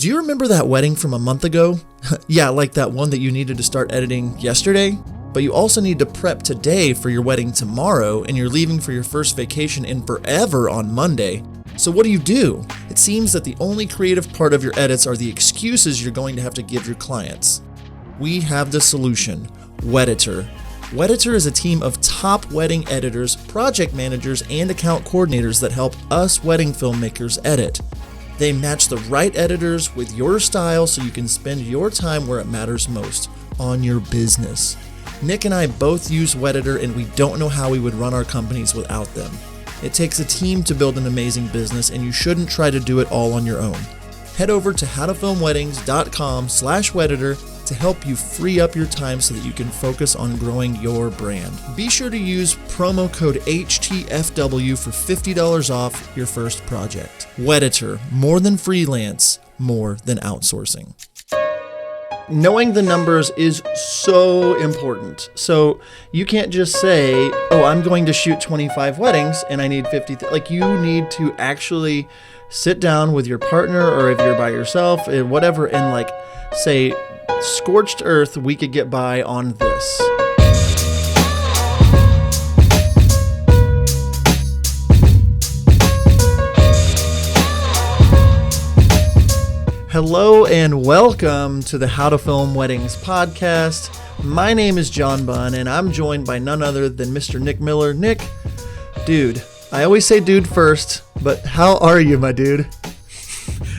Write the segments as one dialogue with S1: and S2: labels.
S1: Do you remember that wedding from a month ago? Yeah, like that one that you needed to start editing yesterday? But you also need to prep today for your wedding tomorrow, and you're leaving for your first vacation in forever on Monday. So what do? It seems that the only creative part of your edits are the excuses you're going to have to give your clients. We have the solution, Wedditor. Wedditor is a team of top wedding editors, project managers, and account coordinators that help us wedding filmmakers edit. They match the right editors with your style so you can spend your time where it matters most, on your business. Nick and I both use Wedditor, and we don't know how we would run our companies without them. It takes a team to build an amazing business, and you shouldn't try to do it all on your own. Head over to howtofilmweddings.com/Wedditor to help you free up your time so that you can focus on growing your brand. Be sure to use promo code HTFW for $50 off your first project. Wedditor, more than freelance, more than outsourcing. Knowing the numbers is so important. So you can't just say, oh, I'm going to shoot 25 weddings and I need 50. Like, you need to actually sit down with your partner, or if you're by yourself, whatever, and like say, scorched earth, we could get by on this. Hello and welcome to the How to Film Weddings podcast. My name is John Bunn, and I'm joined by none other than Mr. Nick Miller. Nick, dude, I always say dude first, but how are you, my dude?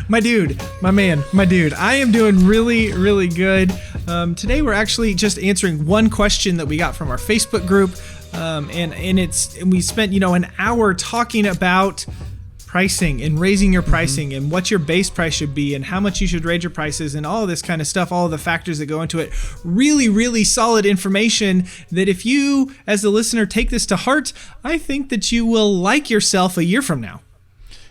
S2: My dude, my man, my dude. I am doing really, really good. Today we're actually just answering one question that we got from our Facebook group, and we spent an hour talking about pricing and raising your pricing and what your base price should be and how much you should raise your prices and all of this kind of stuff, all of the factors that go into it. Really, really solid information that if you, as a listener, take this to heart, I think that you will like yourself a year from now.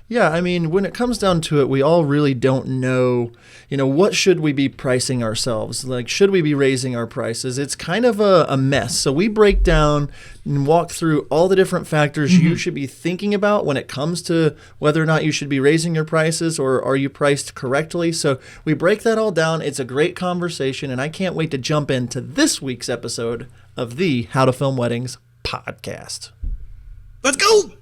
S1: Yeah, I mean, when it comes down to it, we all really don't know, what should we be pricing ourselves? Like, should we be raising our prices? It's kind of a mess. So we break down and walk through all the different factors you should be thinking about when it comes to whether or not you should be raising your prices, or are you priced correctly? So we break that all down. It's a great conversation, and I can't wait to jump into this week's episode of the How to Film Weddings podcast.
S2: Let's go!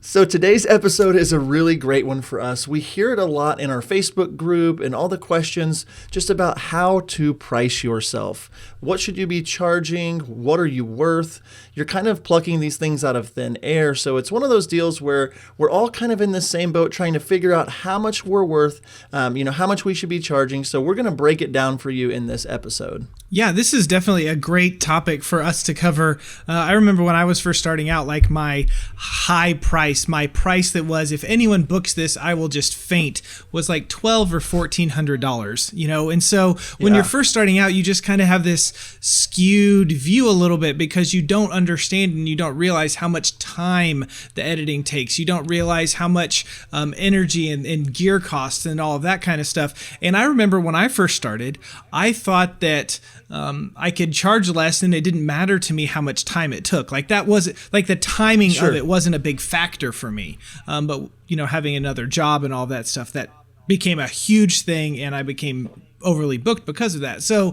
S1: So today's episode is a really great one for us. We hear it a lot in our Facebook group and all the questions just about how to price yourself. What should you be charging? What are you worth? You're kind of plucking these things out of thin air. So it's one of those deals where we're all kind of in the same boat trying to figure out how much we're worth, how much we should be charging. So we're going to break it down for you in this episode.
S2: Yeah, this is definitely a great topic for us to cover. I remember when I was first starting out, like my high price, my price that was, if anyone books this, I will just faint, was like $1,200 or $1,400, And so when you're first starting out, you just kind of have this skewed view a little bit because you don't understand and you don't realize how much time the editing takes. You don't realize how much energy and gear costs and all of that kind of stuff. And I remember when I first started, I thought that I could charge less and it didn't matter to me how much time it took. Like that was like the timing of it wasn't a big factor for me. But having another job and all that stuff, that became a huge thing, and I became overly booked because of that. So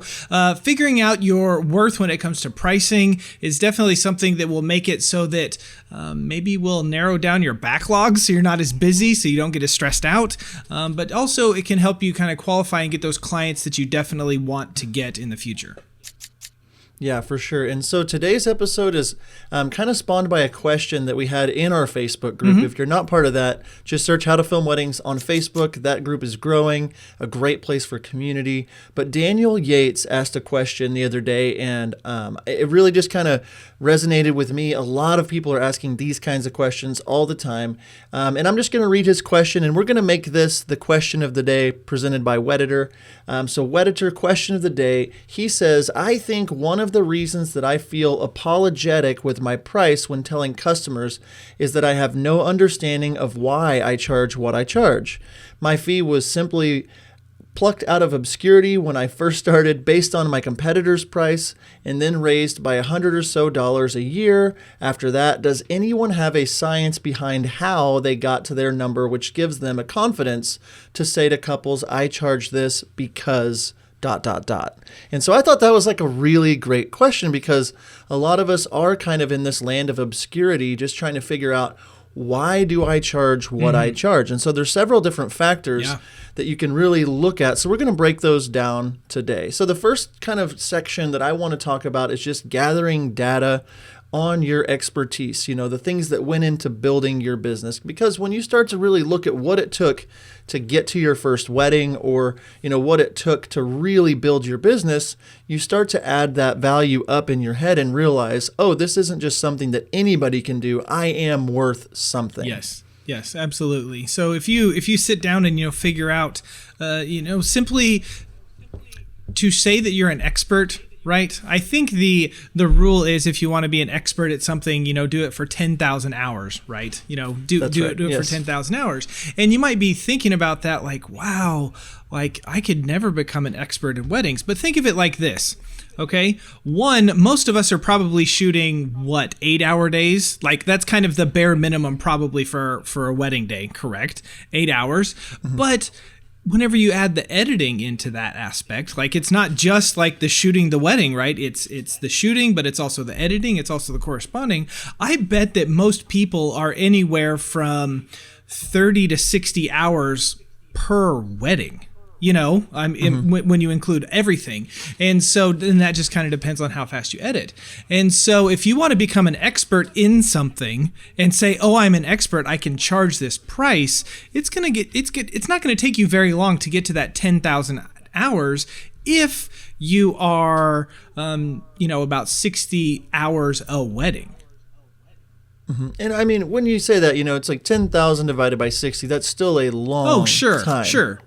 S2: figuring out your worth when it comes to pricing is definitely something that will make it so that maybe we'll narrow down your backlog so you're not as busy, so you don't get as stressed out. But also it can help you kind of qualify and get those clients that you definitely want to get in the future.
S1: Yeah, for sure. And so today's episode is kind of spawned by a question that we had in our Facebook group. If you're not part of that, just search How to Film Weddings on Facebook. That group is growing, a great place for community. But Daniel Yates asked a question the other day, and it really just kind of resonated with me. A lot of people are asking these kinds of questions all the time. And I'm just going to read his question, and we're going to make this the question of the day presented by Wedditor. So Wedditor, question of the day, he says, I think one of the reasons that I feel apologetic with my price when telling customers is that I have no understanding of why I charge what I charge. My fee was simply plucked out of obscurity when I first started based on my competitor's price and then raised by $100 or so a year after that. Does anyone have a science behind how they got to their number, which gives them a confidence to say to couples, I charge this because ... And so I thought that was like a really great question, because a lot of us are kind of in this land of obscurity, just trying to figure out, why do I charge what I charge? And so there's several different factors that you can really look at. So we're going to break those down today. So the first kind of section that I want to talk about is just gathering data on your expertise, the things that went into building your business. Because when you start to really look at what it took to get to your first wedding, or, what it took to really build your business, you start to add that value up in your head and realize, oh, this isn't just something that anybody can do. I am worth something.
S2: Yes, absolutely. So if you sit down and, figure out, simply to say that you're an expert, right? I think the rule is, if you want to be an expert at something, do it for 10,000 hours, right? Do it for 10,000 hours. And you might be thinking about that like, wow, like I could never become an expert in weddings. But think of it like this. Okay. One, most of us are probably shooting 8-hour days. Like that's kind of the bare minimum probably for a wedding day, correct? 8 hours. But whenever you add the editing into that aspect, like it's not just like the shooting the wedding, right? It's the shooting, but it's also the editing. It's also the corresponding. I bet that most people are anywhere from 30 to 60 hours per wedding. When you include everything. And so then that just kind of depends on how fast you edit. And so if you want to become an expert in something and say, oh, I'm an expert, I can charge this price, it's not going to take you very long to get to that 10,000 hours if you are, about 60 hours a wedding.
S1: And I mean, when you say that, it's like 10,000 divided by 60, that's still a long time.
S2: Sure.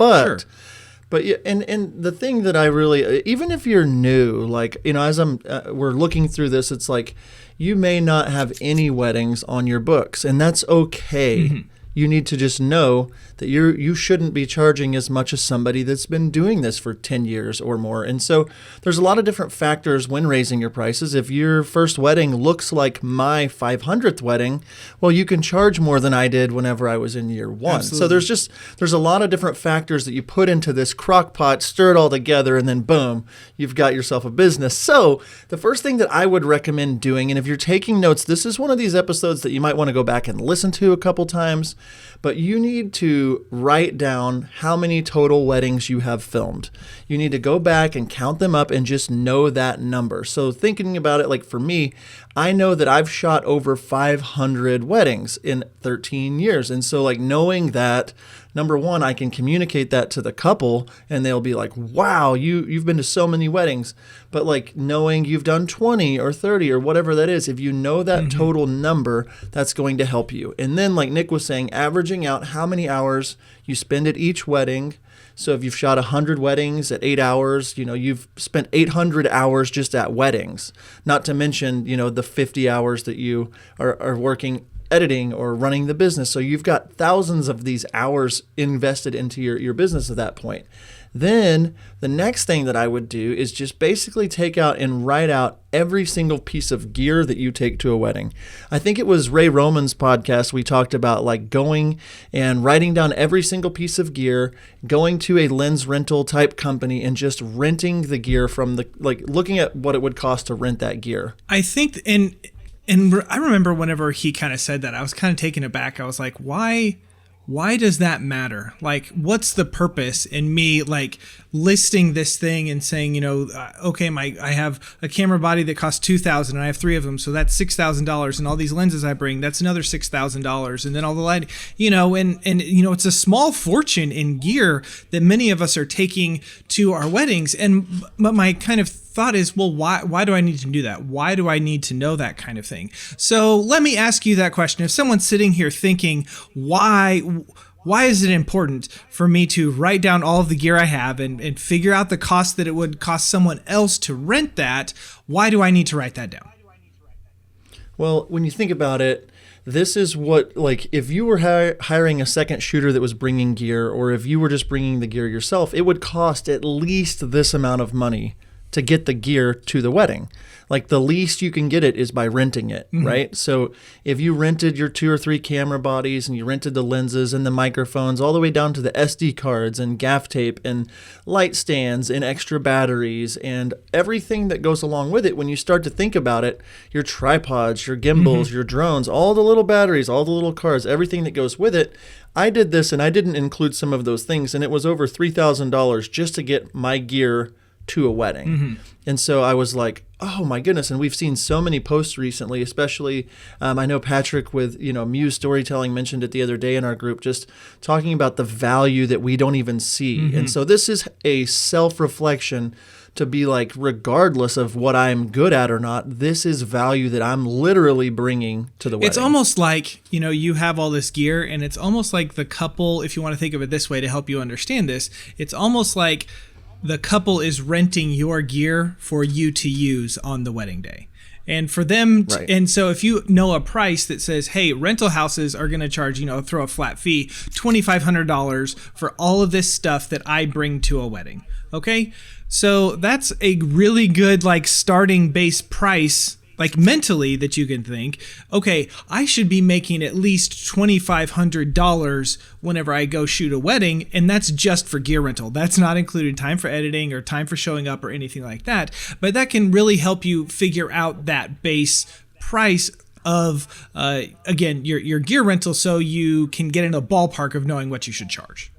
S1: But yeah, and the thing that I really, even if you're new, like, as we're looking through this, it's like you may not have any weddings on your books, and that's okay. You need to just know that you shouldn't be charging as much as somebody that's been doing this for 10 years or more. And so there's a lot of different factors when raising your prices. If your first wedding looks like my 500th wedding, well, you can charge more than I did whenever I was in year one.
S2: Absolutely.
S1: So there's a lot of different factors that you put into this crock pot, stir it all together, and then boom, you've got yourself a business. So the first thing that I would recommend doing, and if you're taking notes, this is one of these episodes that you might want to go back and listen to a couple times, but you need to write down how many total weddings you have filmed. You need to go back and count them up and just know that number. So thinking about it, like for me, I know that I've shot over 500 weddings in 13 years. And so like knowing that, number one, I can communicate that to the couple and they'll be like, wow, you've been to so many weddings. But like knowing you've done 20 or 30 or whatever that is, if you know that total number, that's going to help you. And then like Nick was saying, averaging out how many hours you spend at each wedding. So if you've shot 100 weddings at 8 hours, you've spent 800 hours just at weddings, not to mention, the 50 hours that you are working editing or running the business. So you've got thousands of these hours invested into your business at that point. Then the next thing that I would do is just basically take out and write out every single piece of gear that you take to a wedding. I think it was Ray Roman's podcast. We talked about like going and writing down every single piece of gear, going to a lens rental type company and just renting the gear from looking at what it would cost to rent that gear.
S2: I think, and I remember whenever he kind of said that, I was kind of taken aback. I was like, why does that matter? Like, what's the purpose in me like listing this thing and saying, okay, I have a camera body that costs $2,000 and I have 3 of them, so that's $6,000, and all these lenses I bring, that's another $6,000, and then all the lighting, and it's a small fortune in gear that many of us are taking to our weddings. And my kind of thought is, well, why do I need to do that? Why do I need to know that kind of thing? So let me ask you that question. If someone's sitting here thinking, why is it important for me to write down all of the gear I have and figure out the cost that it would cost someone else to rent that? Why do I need to write that down?
S1: Well, when you think about it, this is what, like, if you were hiring a second shooter that was bringing gear, or if you were just bringing the gear yourself, it would cost at least this amount of money to get the gear to the wedding. Like, the least you can get it is by renting it, right? So if you rented your 2 or 3 camera bodies and you rented the lenses and the microphones all the way down to the SD cards and gaff tape and light stands and extra batteries and everything that goes along with it, when you start to think about it, your tripods, your gimbals, your drones, all the little batteries, all the little cards, everything that goes with it. I did this and I didn't include some of those things, and it was over $3,000 just to get my gear to a wedding. And so I was like, oh my goodness. And we've seen so many posts recently, especially I know Patrick with, Muse Storytelling mentioned it the other day in our group, just talking about the value that we don't even see. And so this is a self-reflection to be like, regardless of what I'm good at or not, this is value that I'm literally bringing to the wedding.
S2: It's almost like, you have all this gear, and it's almost like the couple, if you want to think of it this way to help you understand this, it's almost like the couple is renting your gear for you to use on the wedding day. And for them, and so if you know a price that says, hey, rental houses are going to charge, throw a flat fee, $2,500 for all of this stuff that I bring to a wedding. Okay. So that's a really good, starting base price, mentally, that you can think, okay, I should be making at least $2,500 whenever I go shoot a wedding, and that's just for gear rental. That's not included time for editing or time for showing up or anything like that. But that can really help you figure out that base price of, again, your gear rental, so you can get in a ballpark of knowing what you should charge.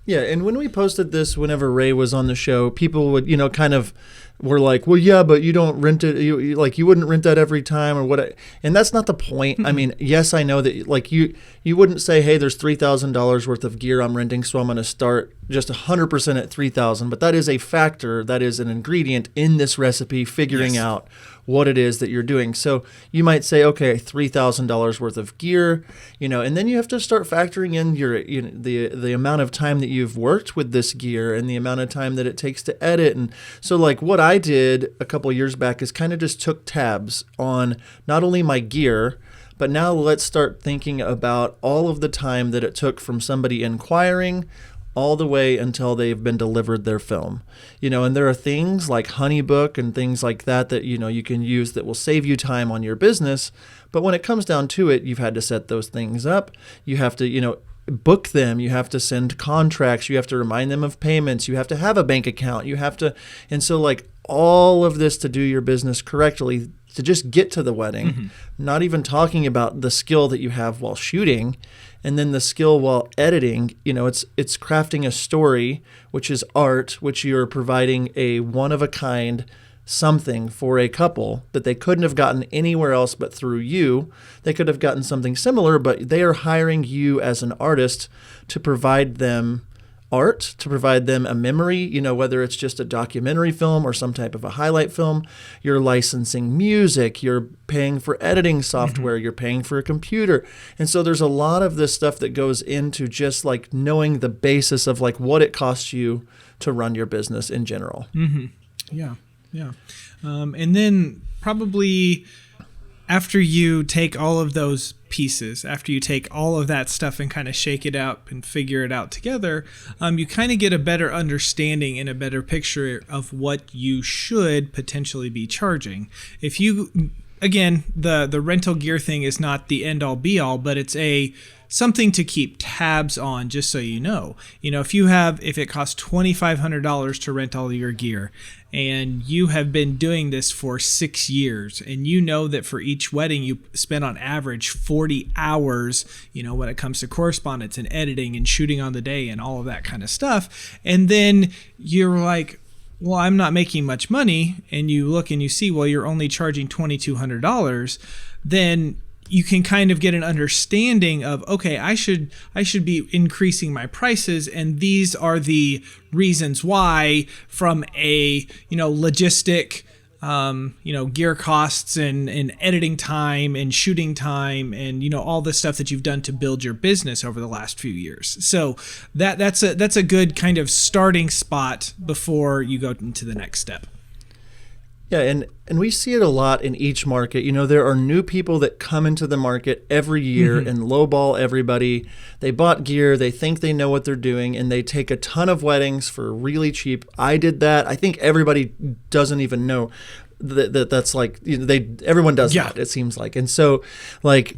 S1: Yeah, and when we posted this, whenever Ray was on the show, people would, kind of were like, well, yeah, but you don't rent it. You wouldn't rent that every time or what? And that's not the point. I mean, yes, I know that you wouldn't say, hey, there's $3,000 worth of gear I'm renting, so I'm going to start just 100% at $3,000. But that is a factor. That is an ingredient in this recipe, figuring out what it is that you're doing. So you might say, okay, $3,000 worth of gear, and then you have to start factoring in your, the amount of time that you've worked with this gear and the amount of time that it takes to edit. And so what I did a couple of years back is kind of just took tabs on not only my gear, but now let's start thinking about all of the time that it took from somebody inquiring all the way until they've been delivered their film. And there are things like Honeybook and things like that you can use that will save you time on your business. But when it comes down to it, you've had to set those things up. You have to, book them. You have to send contracts. You have to remind them of payments. You have to have a bank account. You have to, and so all of this to do your business correctly, to just get to the wedding, not even talking about the skill that you have while shooting, and then the skill while editing. It's crafting a story, which is art, which you're providing a one-of-a-kind something for a couple that they couldn't have gotten anywhere else but through you. They could have gotten something similar, but they are hiring you as an artist to provide them art, to provide them a memory, whether it's just a documentary film or some type of a highlight film. You're licensing music, you're paying for editing software, you're paying for a computer. And so there's a lot of this stuff that goes into just knowing the basis of what it costs you to run your business in general.
S2: Yeah. And then probably after you take all of those pieces, after you take all of that stuff and kind of shake it out and figure it out together, you kind of get a better understanding and a better picture of what you should potentially be charging. If you, again, the rental gear thing is not the end all be all, but it's something to keep tabs on, just so you know. If it costs $2,500 to rent all of your gear, and you have been doing this for 6 years, and you know that for each wedding you spend on average 40 hours, when it comes to correspondence and editing and shooting on the day and all of that kind of stuff, and then you're like, well, I'm not making much money, and you look and you see, well, you're only charging $2,200, then you can kind of get an understanding of, okay, I should be increasing my prices, and these are the reasons why, from a logistic, gear costs and editing time and shooting time and all the stuff that you've done to build your business over the last few years. So that's a good kind of starting spot before you go into the next step.
S1: Yeah, and we see it a lot in each market. You know, there are new people that come into the market every year and lowball everybody. They bought gear, they think they know what they're doing, and they take a ton of weddings for really cheap. I did that. I think everybody doesn't even know that's like, you know, everyone does that, it seems like. And so like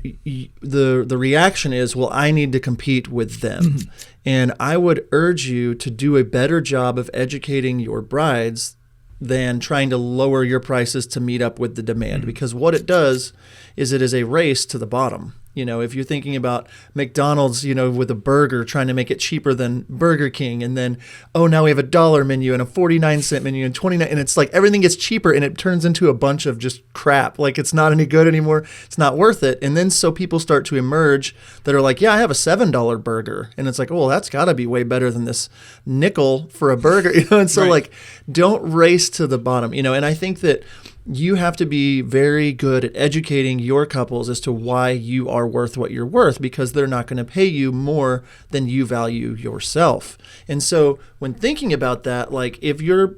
S1: the reaction is, well, I need to compete with them. And I would urge you to do a better job of educating your brides than trying to lower your prices to meet up with the demand. Because what it does is it is a race to the bottom. You know, if you're thinking about McDonald's, you know, with a burger, trying to make it cheaper than Burger King, and then, oh, now we have a $1 menu and a 49-cent menu and 29, and it's like everything gets cheaper and it turns into a bunch of just crap. Like it's not any good anymore. It's not worth it. And then so people start to emerge that are like, yeah, I have a $7 burger. And it's like, oh, well, that's got to be way better than this nickel for a burger. You know, and so like, don't race to the bottom, you know, and I think that you have to be very good at educating your couples as to why you are worth what you're worth, because they're not going to pay you more than you value yourself. And so when thinking about that, like if you're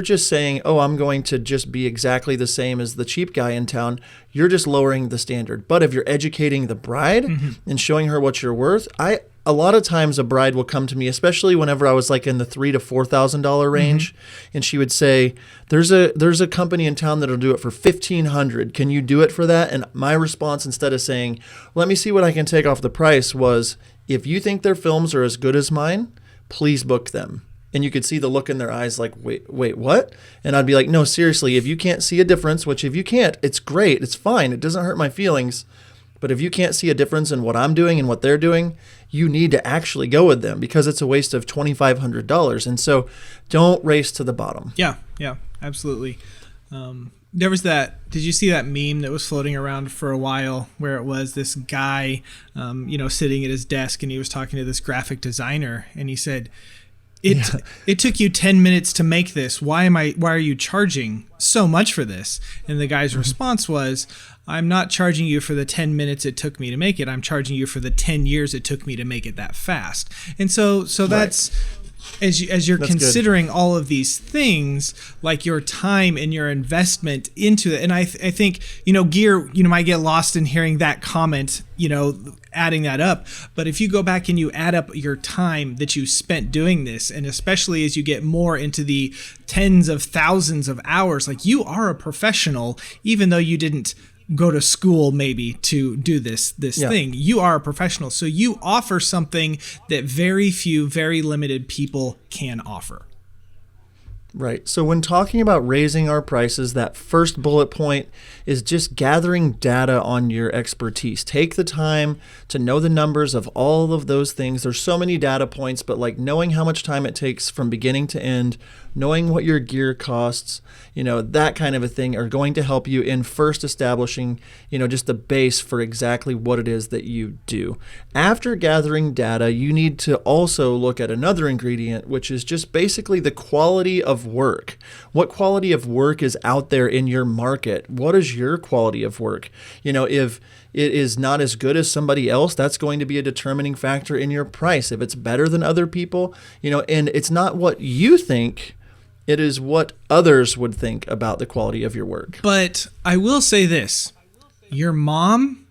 S1: just saying, oh, I'm going to just be exactly the same as the cheap guy in town, you're just lowering the standard. But if you're educating the bride and showing her what you're worth, a lot of times a bride will come to me, especially whenever I was like in the $3,000 to $4,000 range, and she would say, "There's a company in town that'll do it for $1,500. Can you do it for that?" And my response, instead of saying, "Let me see what I can take off the price," was, "If you think their films are as good as mine, please book them." And you could see the look in their eyes like, wait, what? And I'd be like, no, seriously, if you can't see a difference, which if you can't, it's great, it's fine, it doesn't hurt my feelings. But if you can't see a difference in what I'm doing and what they're doing, you need to actually go with them, because it's a waste of $2,500. And so don't race to the bottom.
S2: Yeah, absolutely. There was did you see that meme that was floating around for a while where it was this guy, sitting at his desk, and he was talking to this graphic designer, and he said, It took you 10 minutes to make this. Why are you charging so much for this? And the guy's response was, I'm not charging you for the 10 minutes it took me to make it. I'm charging you for the 10 years it took me to make it that fast. And so that's, as you're considering all of these things, like your time and your investment into it. And I think, gear, might get lost in hearing that comment, adding that up. But if you go back and you add up your time that you spent doing this, and especially as you get more into the tens of thousands of hours, like you are a professional, even though you didn't go to school maybe to do this thing. You are a professional. So you offer something that very few, very limited people can offer.
S1: Right. So when talking about raising our prices, that first bullet point is just gathering data on your expertise. Take the time to know the numbers of all of those things. There's so many data points, but like knowing how much time it takes from beginning to end, knowing what your gear costs, that kind of a thing are going to help you in first establishing, just the base for exactly what it is that you do. After gathering data, you need to also look at another ingredient, which is just basically the quality of work. What quality of work is out there in your market? What is your quality of work? If it is not as good as somebody else, that's going to be a determining factor in your price. If it's better than other people, and it's not what you think, it is what others would think about the quality of your work.
S2: But I will say this, your mom,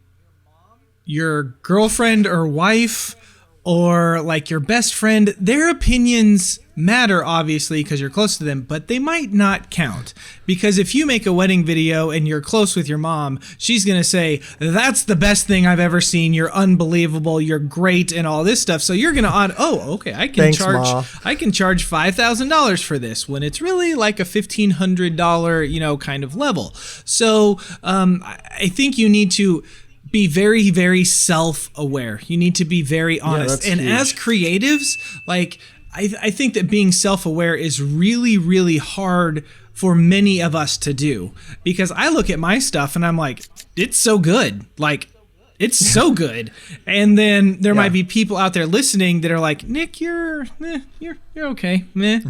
S2: your girlfriend or wife, or like your best friend, their opinions matter, obviously, because you're close to them, but they might not count. Because if you make a wedding video and you're close with your mom, she's going to say, that's the best thing I've ever seen. You're unbelievable. You're great and all this stuff. So you're going to, okay, I can charge $5,000 for this, when it's really like a $1,500, kind of level. So I think you need to be very, very self-aware. You need to be very honest. And huge. As creatives, like, I think that being self-aware is really, really hard for many of us to do, because I look at my stuff and I'm like, it's so good. Like, it's so good. And then there might be people out there listening that are like, Nick, you're okay. I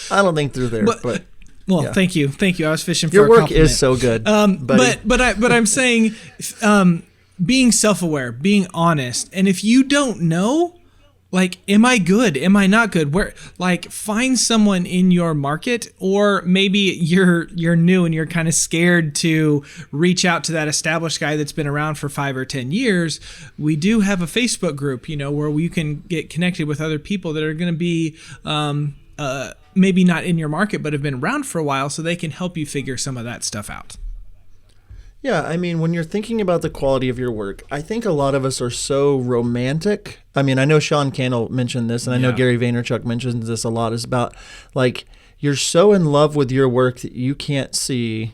S1: don't think they're there, but
S2: well, thank you. I was fishing for
S1: your
S2: a
S1: work
S2: compliment.
S1: is so good.
S2: But I'm saying, being self-aware, being honest, and if you don't know, Like, am I good? Am I not good? Where, like, find someone in your market, or maybe you're new and you're kind of scared to reach out to that established guy that's been around for 5 or 10 years. We do have a Facebook group, where you can get connected with other people that are going to be maybe not in your market, but have been around for a while, so they can help you figure some of that stuff out.
S1: Yeah, I mean, when you're thinking about the quality of your work, I think a lot of us are so romantic. I mean, I know Sean Cannell mentioned this, and I know Gary Vaynerchuk mentions this a lot. It's about, like, you're so in love with your work that you can't see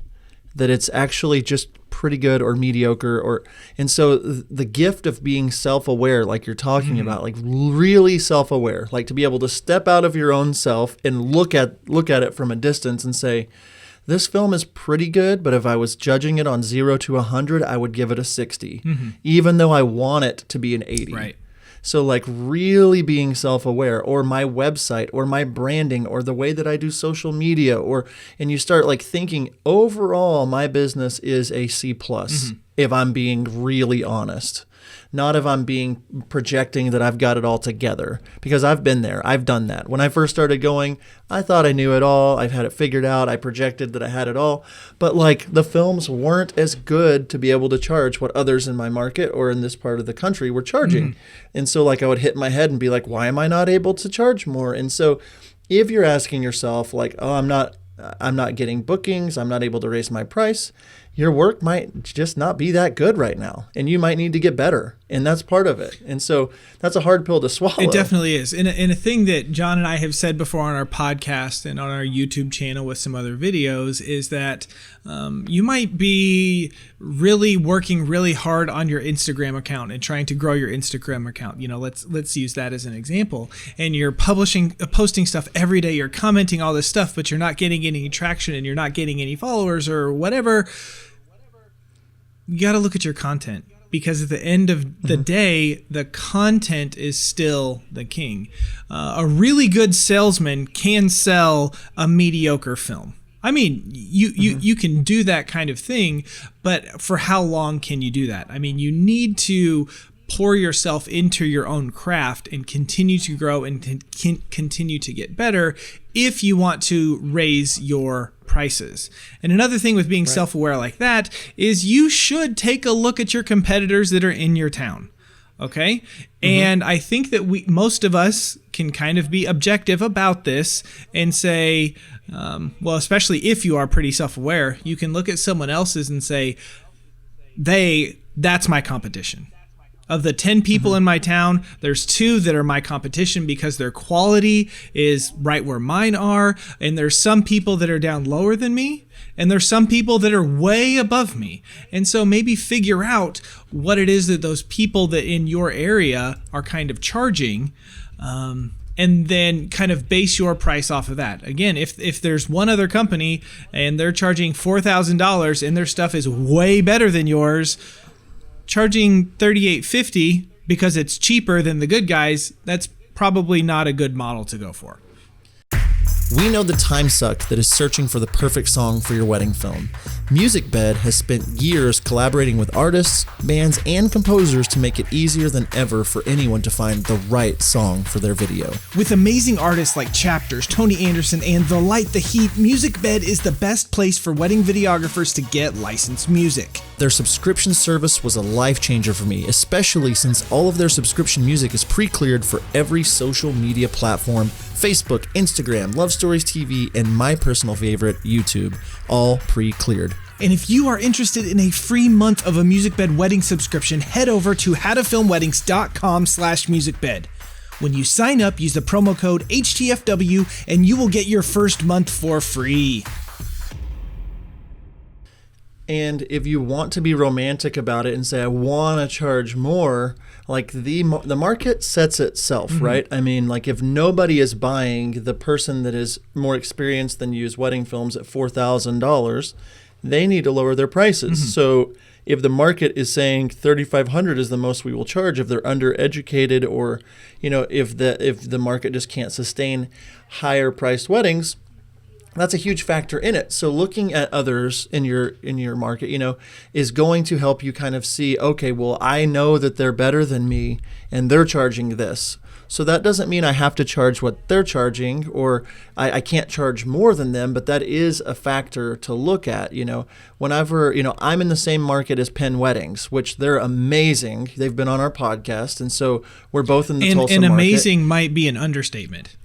S1: that it's actually just pretty good or mediocre. And so the gift of being self-aware, like you're talking about, like really self-aware, like to be able to step out of your own self and look at it from a distance and say, this film is pretty good, but if I was judging it on 0 to 100, I would give it a 60, even though I want it to be an 80.
S2: Right.
S1: So like really being self-aware, or my website, or my branding, or the way that I do social media, and you start like thinking overall my business is a C+, if I'm being really honest. Not if I'm projecting that I've got it all together, because I've been there. I've done that. When I first started going, I thought I knew it all. I've had it figured out. I projected that I had it all. But like the films weren't as good to be able to charge what others in my market or in this part of the country were charging. And so like I would hit my head and be like, why am I not able to charge more? And so if you're asking yourself like, oh, I'm not getting bookings, I'm not able to raise my price, your work might just not be that good right now, and you might need to get better, and that's part of it. And so that's a hard pill to swallow.
S2: It definitely is. And a thing that John and I have said before on our podcast and on our YouTube channel with some other videos is that you might be really working really hard on your Instagram account and trying to grow your Instagram account. Let's use that as an example. And you're posting stuff every day. You're commenting all this stuff, but you're not getting any traction and you're not getting any followers or whatever. You got to look at your content, because at the end of the day, the content is still the king. A really good salesman can sell a mediocre film. I mean, you can do that kind of thing, but for how long can you do that? I mean, you need to pour yourself into your own craft and continue to grow and continue to get better if you want to raise your prices. And another thing with being self-aware like that is you should take a look at your competitors that are in your town. Okay? And I think that most of us can kind of be objective about this and say, well, especially if you are pretty self-aware, you can look at someone else's and say, that's my competition. Of the 10 people in my town, there's 2 that are my competition because their quality is right where mine are. And there's some people that are down lower than me. And there's some people that are way above me. And so maybe figure out what it is that those people that in your area are kind of charging, and then kind of base your price off of that. Again, if there's one other company and they're charging $4,000 and their stuff is way better than yours, charging $38.50 because it's cheaper than the good guys, that's probably not a good model to go for.
S1: We know the time suck that is searching for the perfect song for your wedding film. MusicBed has spent years collaborating with artists, bands, and composers to make it easier than ever for anyone to find the right song for their video.
S2: With amazing artists like Chapters, Tony Anderson, and The Light, The Heat, MusicBed is the best place for wedding videographers to get licensed music.
S1: Their subscription service was a life changer for me, especially since all of their subscription music is pre-cleared for every social media platform: Facebook, Instagram, Love Stories TV, and my personal favorite, YouTube, all pre-cleared.
S2: And if you are interested in a free month of a MusicBed wedding subscription, head over to howtofilmweddings.com/musicbed. When you sign up, use the promo code HTFW and you will get your first month for free.
S1: And if you want to be romantic about it and say, I want to charge more, like the market sets itself, right? I mean, like if nobody is buying the person that is more experienced than you wedding films at $4,000, they need to lower their prices. So if the market is saying $3,500 is the most we will charge, if they're undereducated, or if the market just can't sustain higher priced weddings, that's a huge factor in it. So looking at others in your market, is going to help you kind of see, okay, well, I know that they're better than me and they're charging this. So that doesn't mean I have to charge what they're charging, or I can't charge more than them, but that is a factor to look at. Whenever, I'm in the same market as Penn Weddings, which they're amazing. They've been on our podcast. And so we're both in the Tulsa
S2: and
S1: market.
S2: Amazing might be an understatement.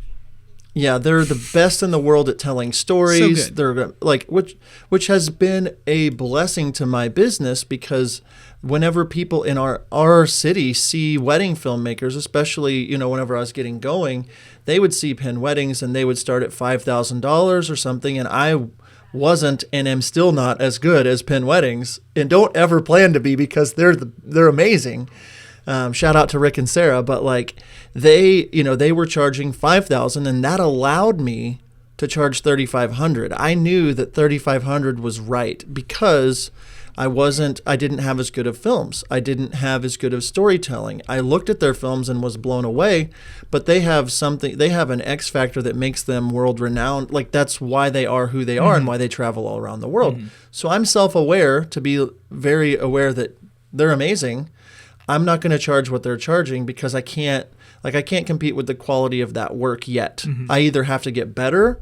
S1: Yeah, they're the best in the world at telling stories.
S2: So good.
S1: They're like, which has been a blessing to my business, because whenever people in our city see wedding filmmakers, especially, whenever I was getting going, they would see Penn Weddings and they would start at $5,000 or something, and I wasn't and am still not as good as Penn Weddings, and don't ever plan to be, because they're amazing. Shout out to Rick and Sarah, but like they were charging $5,000, and that allowed me to charge $3,500. I knew that $3,500 was right, because I didn't have as good of films. I didn't have as good of storytelling. I looked at their films and was blown away, but they have an X factor that makes them world renowned. Like, that's why they are who they are and why they travel all around the world. So I'm self-aware to be very aware that they're amazing. I'm not going to charge what they're charging, because I can't compete with the quality of that work yet. I either have to get better,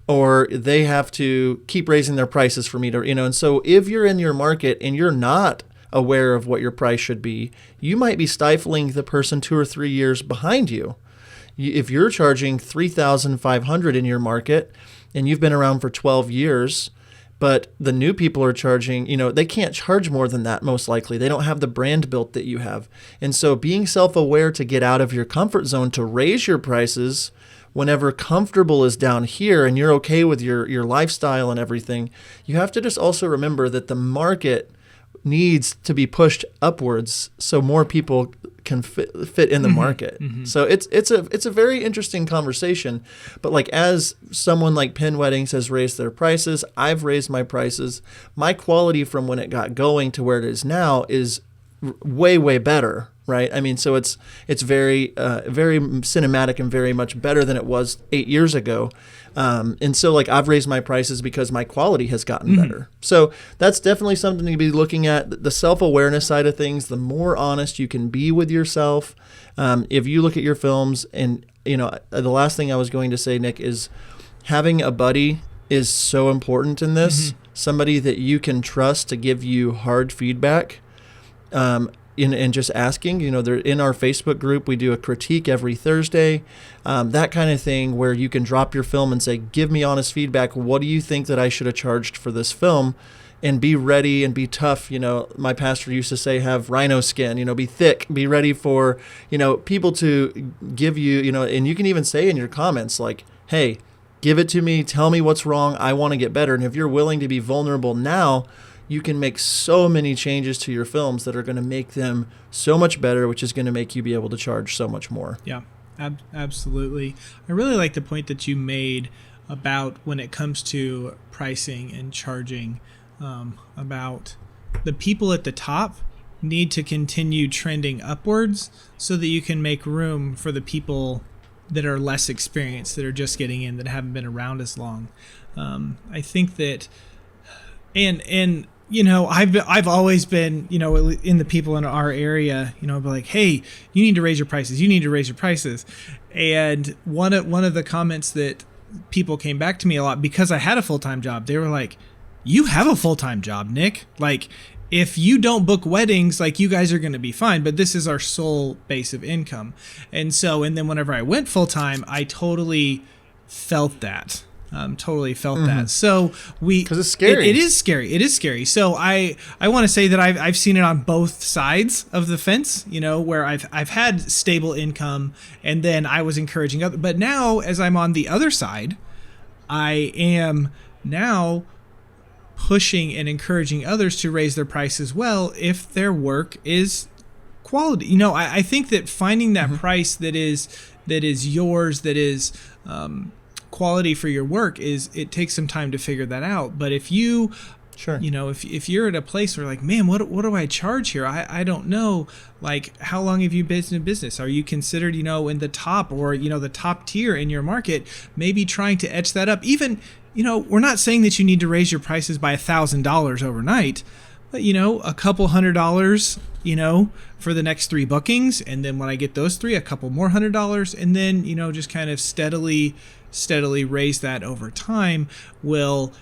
S1: or they have to keep raising their prices for me to, and so if you're in your market and you're not aware of what your price should be, you might be stifling the person 2 or 3 years behind you. If you're charging $3,500 in your market and you've been around for 12 years, but the new people are charging, they can't charge more than that, most likely. They don't have the brand built that you have. And so being self-aware to get out of your comfort zone, to raise your prices whenever comfortable is down here and you're okay with your lifestyle and everything, you have to just also remember that the market needs to be pushed upwards so more people can fit in the market. So it's a very interesting conversation. But like, as someone like Penn Weddings has raised their prices, I've raised my prices. My quality from when it got going to where it is now is way, way better. Right. I mean, so it's very, very cinematic and very much better than it was 8 years ago. And so like, I've raised my prices because my quality has gotten better. So that's definitely something to be looking at. The self-awareness side of things, the more honest you can be with yourself. If you look at your films, and, the last thing I was going to say, Nick, is having a buddy is so important in this. Somebody that you can trust to give you hard feedback. And just asking, they're in our Facebook group. We do a critique every Thursday, that kind of thing, where you can drop your film and say, give me honest feedback. What do you think that I should have charged for this film? And be ready and be tough. My pastor used to say, have rhino skin, be thick, be ready for, people to give you, and you can even say in your comments, like, hey, give it to me. Tell me what's wrong. I want to get better. And if you're willing to be vulnerable now, you can make so many changes to your films that are going to make them so much better, which is going to make you be able to charge so much more.
S2: Yeah, absolutely. I really like the point that you made about when it comes to pricing and charging, about the people at the top need to continue trending upwards so that you can make room for the people that are less experienced, that are just getting in, that haven't been around as long. I think that, and I've always been, in the people in our area, be like, hey, you need to raise your prices. You need to raise your prices. And one of the comments that people came back to me a lot, because I had a full-time job, they were like, you have a full-time job, Nick. Like, if you don't book weddings, like, you guys are going to be fine, but this is our sole base of income. And then whenever I went full-time, I totally felt that. That. So because
S1: it's scary.
S2: It is scary. It is scary. So I want to say that I've seen it on both sides of the fence, where I've had stable income, and then I was encouraging others. But now, as I'm on the other side, I am now pushing and encouraging others to raise their price as well if their work is quality. I think that finding that price that is yours, that is quality for your work, it takes some time to figure that out. But if you if you're at a place where, like, man, what do I charge here? I don't know. Like, how long have you been in business? Are you considered in the top, or the top tier in your market? Maybe trying to etch that up. Even we're not saying that you need to raise your prices by $1,000 overnight, a couple $100, for the next 3 bookings. And then when I get those 3, a couple more $100. And then, just kind of steadily raise that over time will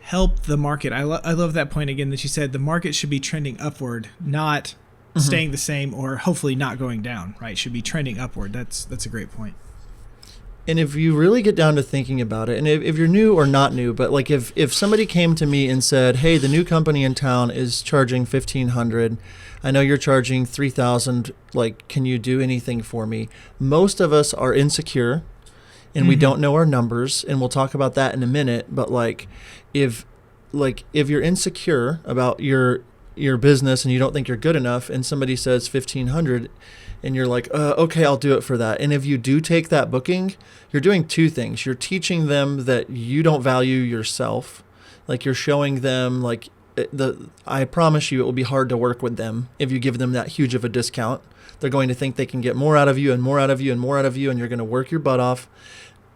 S2: help the market. I love that point again that you said the market should be trending upward, not staying the same, or hopefully not going down, right? Should be trending upward. That's a great point.
S1: And if you really get down to thinking about it, and if you're new or not new, but like if somebody came to me and said, hey, the new company in town is charging $1,500, I know you're charging $3,000, like, can you do anything for me? Most of us are insecure and we don't know our numbers, and we'll talk about that in a minute. But if you're insecure about your business and you don't think you're good enough, and somebody says $1,500, and you're like, okay, I'll do it for that. And if you do take that booking, you're doing 2 things. You're teaching them that you don't value yourself. Like, you're showing them, like, I promise you it will be hard to work with them if you give them that huge of a discount. They're going to think they can get more out of you and more out of you and more out of you, and you're going to work your butt off.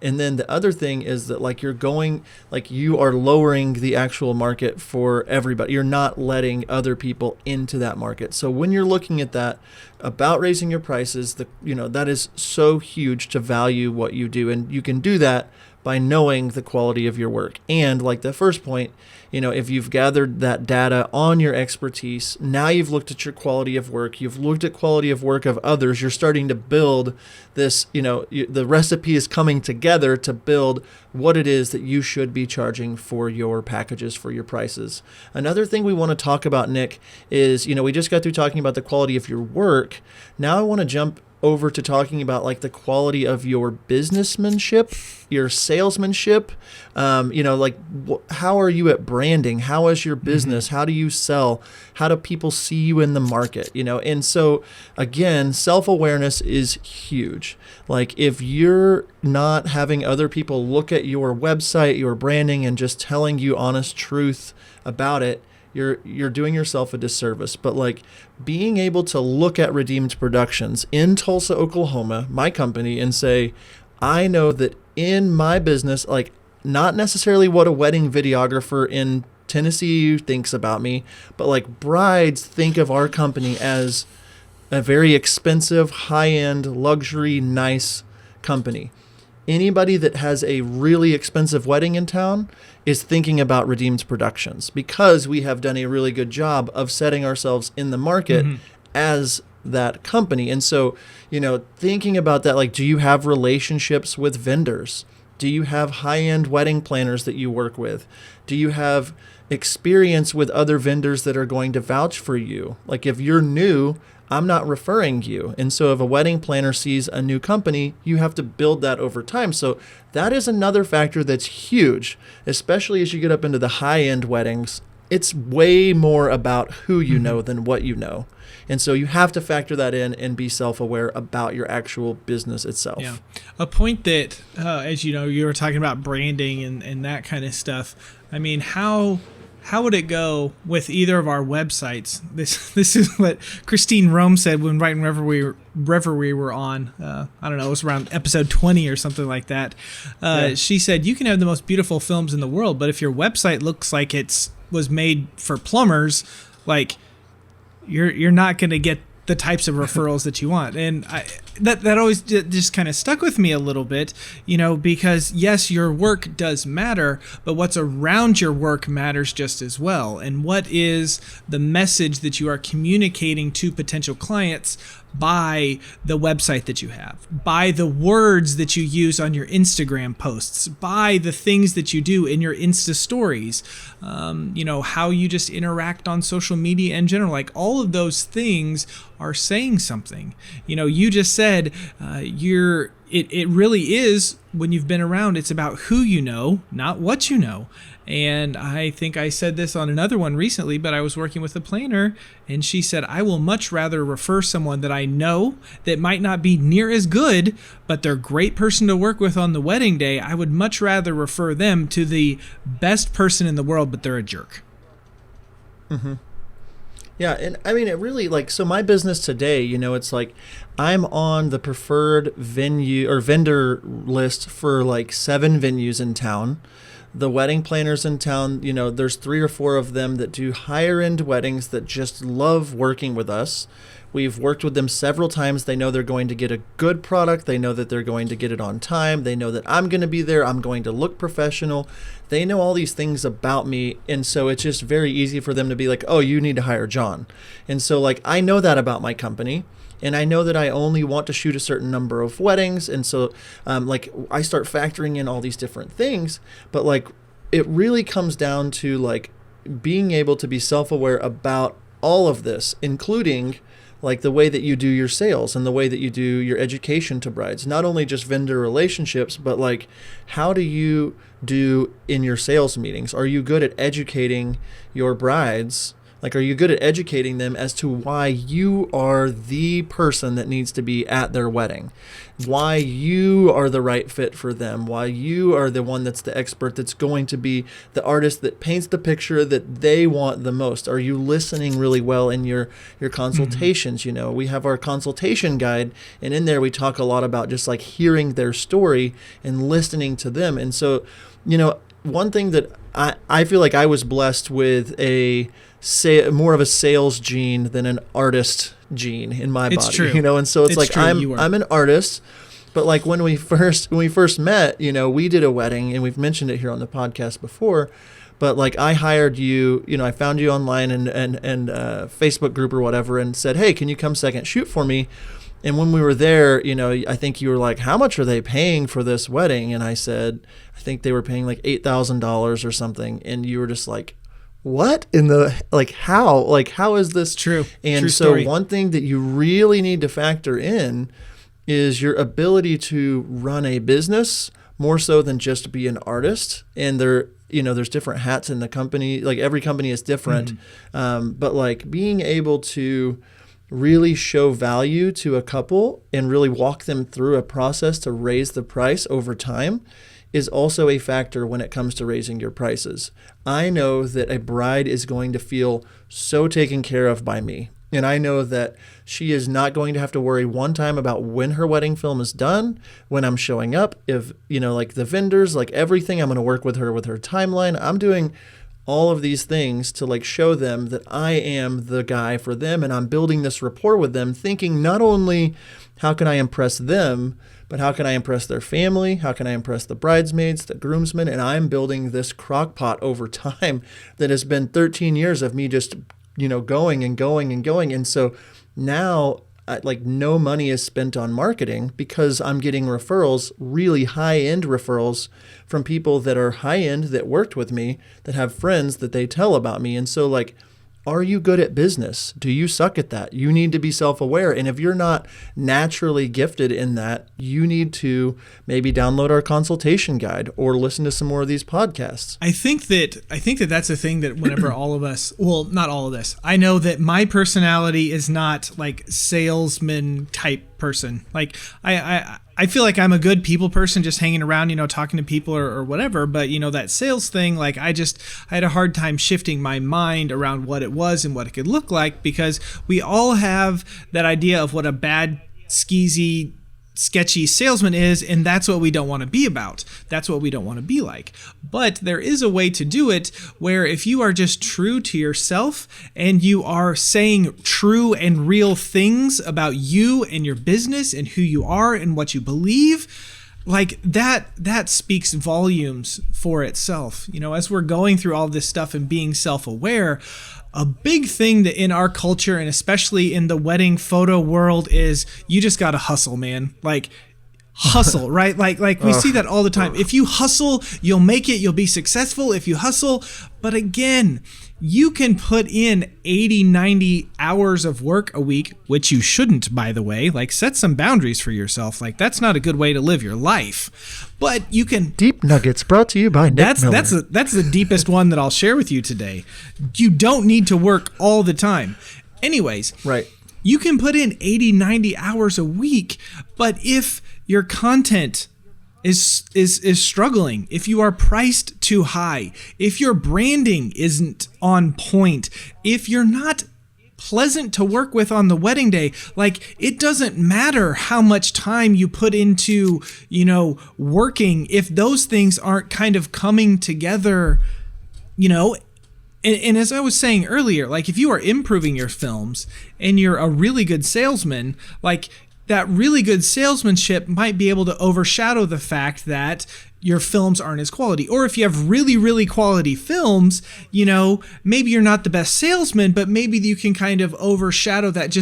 S1: And then the other thing is that, like, you are lowering the actual market for everybody. You're not letting other people into that market. So when you're looking at that about raising your prices, that is so huge to value what you do. And you can do that by knowing the quality of your work. And like the first point, if you've gathered that data on your expertise, now you've looked at your quality of work, you've looked at quality of work of others, you're starting to build this, the recipe is coming together to build what it is that you should be charging for your packages, for your prices. Another thing we want to talk about, Nick, is, we just got through talking about the quality of your work. Now I want to jump over to talking about like the quality of your businessmanship, your salesmanship. How are you at branding? How is your business? How do you sell? How do people see you in the market? And so again, self-awareness is huge. Like, if you're not having other people look at your website, your branding, and just telling you honest truth about it, you're doing yourself a disservice. But like, being able to look at Redeemed Productions in Tulsa, Oklahoma, my company, and say, I know that in my business, like, not necessarily what a wedding videographer in Tennessee thinks about me, but like, brides think of our company as a very expensive, high-end, luxury, nice company. Anybody that has a really expensive wedding in town is thinking about Redeemed Productions, because we have done a really good job of setting ourselves in the market as that company. And so, thinking about that, like, do you have relationships with vendors? Do you have high-end wedding planners that you work with? Do you have experience with other vendors that are going to vouch for you? Like, if you're new, I'm not referring you. And so if a wedding planner sees a new company, you have to build that over time. So that is another factor that's huge, especially as you get up into the high-end weddings. It's way more about who you know than what you know. And so you have to factor that in and be self-aware about your actual business itself.
S2: Yeah. A point that, as you were talking about branding and that kind of stuff. I mean, how would it go with either of our websites? This is what Christine Rome said whenever we were on. I don't know, it was around episode 20 or something like that. She said, you can have the most beautiful films in the world, but if your website looks like was made for plumbers, like, you're not going to get the types of referrals that you want. And that always just kind of stuck with me a little bit, because yes, your work does matter, but what's around your work matters just as well. And what is the message that you are communicating to potential clients by the website that you have, by the words that you use on your Instagram posts, by the things that you do in your Insta stories, how you just interact on social media in general. Like, all of those things are saying something. You just said it really is, when you've been around, it's about who you know, not what you know. And I think I said this on another one recently, but I was working with a planner, and she said, I will much rather refer someone that I know that might not be near as good, but they're a great person to work with on the wedding day. I would much rather refer them to the best person in the world, but they're a jerk.
S1: Mm-hmm. Yeah, and I mean, it really, like, so my business today, it's like, I'm on the preferred venue or vendor list for like 7 venues in town the wedding planners in town, there's 3 or 4 of them that do higher end weddings that just love working with us. We've worked with them several times. They know they're going to get a good product. They know that they're going to get it on time. They know that I'm going to be there. I'm going to look professional. They know all these things about me. And so it's just very easy for them to be like, oh, you need to hire John. And so like, I know that about my company. And I know that I only want to shoot a certain number of weddings. And so like I start factoring in all these different things. But like, it really comes down to like being able to be self-aware about all of this, including like the way that you do your sales and the way that you do your education to brides, not only just vendor relationships, but like, how do you do in your sales meetings? Are you good at educating your brides? Like, are you good at educating them as to why you are the person that needs to be at their wedding? Why you are the right fit for them? Why you are the one that's the expert, that's going to be the artist that paints the picture that they want the most? Are you listening really well in your consultations? Mm-hmm. We have our consultation guide, and in there we talk a lot about just like hearing their story and listening to them. And so, one thing that I feel like I was blessed with more of a sales gene than an artist gene in my body. It's true. And so it's like true. I'm an artist, but like when we first met, we did a wedding, and we've mentioned it here on the podcast before. But like I hired you, I found you online and Facebook group or whatever, and said, hey, can you come second shoot for me? And when we were there, I think you were like, how much are they paying for this wedding? And I said, I think they were paying like $8,000 or something. And you were just like, what in the, like, how is this
S2: true?
S1: And
S2: true
S1: so
S2: story.
S1: One thing that you really need to factor in is your ability to run a business more so than just be an artist. And there's different hats in the company. Like every company is different. Mm-hmm. But like being able to really show value to a couple and really walk them through a process to raise the price over time is also a factor when it comes to raising your prices. I know that a bride is going to feel so taken care of by me. And I know that she is not going to have to worry one time about when her wedding film is done, when I'm showing up, if, like the vendors, like everything, I'm going to work with her timeline. I'm doing all of these things to like show them that I am the guy for them, and I'm building this rapport with them, thinking not only how can I impress them, but how can I impress their family? How can I impress the bridesmaids, the groomsmen? And I'm building this crock pot over time that has been 13 years of me just, going and going and going. And so now like no money is spent on marketing because I'm getting referrals, really high-end referrals from people that are high-end that worked with me, that have friends that they tell about me. And so like, are you good at business? Do you suck at that? You need to be self-aware. And if you're not naturally gifted in that, you need to maybe download our consultation guide or listen to some more of these podcasts.
S2: I think that that's a thing that whenever all of us, well, not all of us, I know that my personality is not like salesman type person. Like I feel like I'm a good people person, just hanging around, talking to people or whatever. But, that sales thing, like I had a hard time shifting my mind around what it was and what it could look like, because we all have that idea of what a bad, skeezy, sketchy salesman is, and that's what we don't want to be about. That's what we don't want to be like. But there is a way to do it where if you are just true to yourself and you are saying true and real things about you and your business and who you are and what you believe, like that speaks volumes for itself. As we're going through all this stuff and being self-aware, a big thing that in our culture, and especially in the wedding photo world, is you just got to hustle, man. Like hustle, right? Like we see that all the time. If you hustle, you'll make it, you'll be successful if you hustle. But again, you can put in 80, 90 hours of work a week, which you shouldn't, by the way. Like, set some boundaries for yourself. Like, that's not a good way to live your life. But you can...
S1: Deep Nuggets brought to you by Nick Miller.
S2: That's the deepest one that I'll share with you today. You don't need to work all the time. Anyways,
S1: right.
S2: You can put in 80, 90 hours a week, but if your content is struggling, if you are priced too high, if your branding isn't on point, if you're not pleasant to work with on the wedding day. Like, it doesn't matter how much time you put into, working, if those things aren't kind of coming together, And as I was saying earlier, like, if you are improving your films and you're a really good salesman, like, that really good salesmanship might be able to overshadow the fact that your films aren't as quality. Or if you have really, really quality films, maybe you're not the best salesman, but maybe you can kind of overshadow that.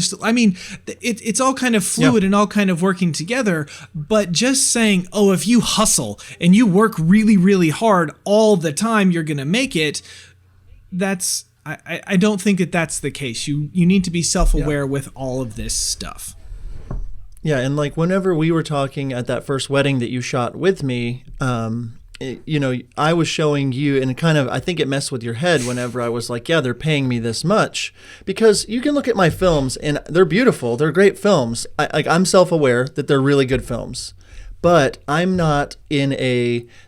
S2: It's all kind of fluid and all kind of working together. But just saying, if you hustle and you work really, really hard all the time, you're going to make it. I don't think that that's the case. You need to be self-aware with all of this stuff.
S1: Yeah, and like whenever we were talking at that first wedding that you shot with me, I was showing you, and I think it messed with your head whenever I was like, yeah, they're paying me this much. Because you can look at my films, and they're beautiful. They're great films. I'm self-aware that they're really good films. But I'm not in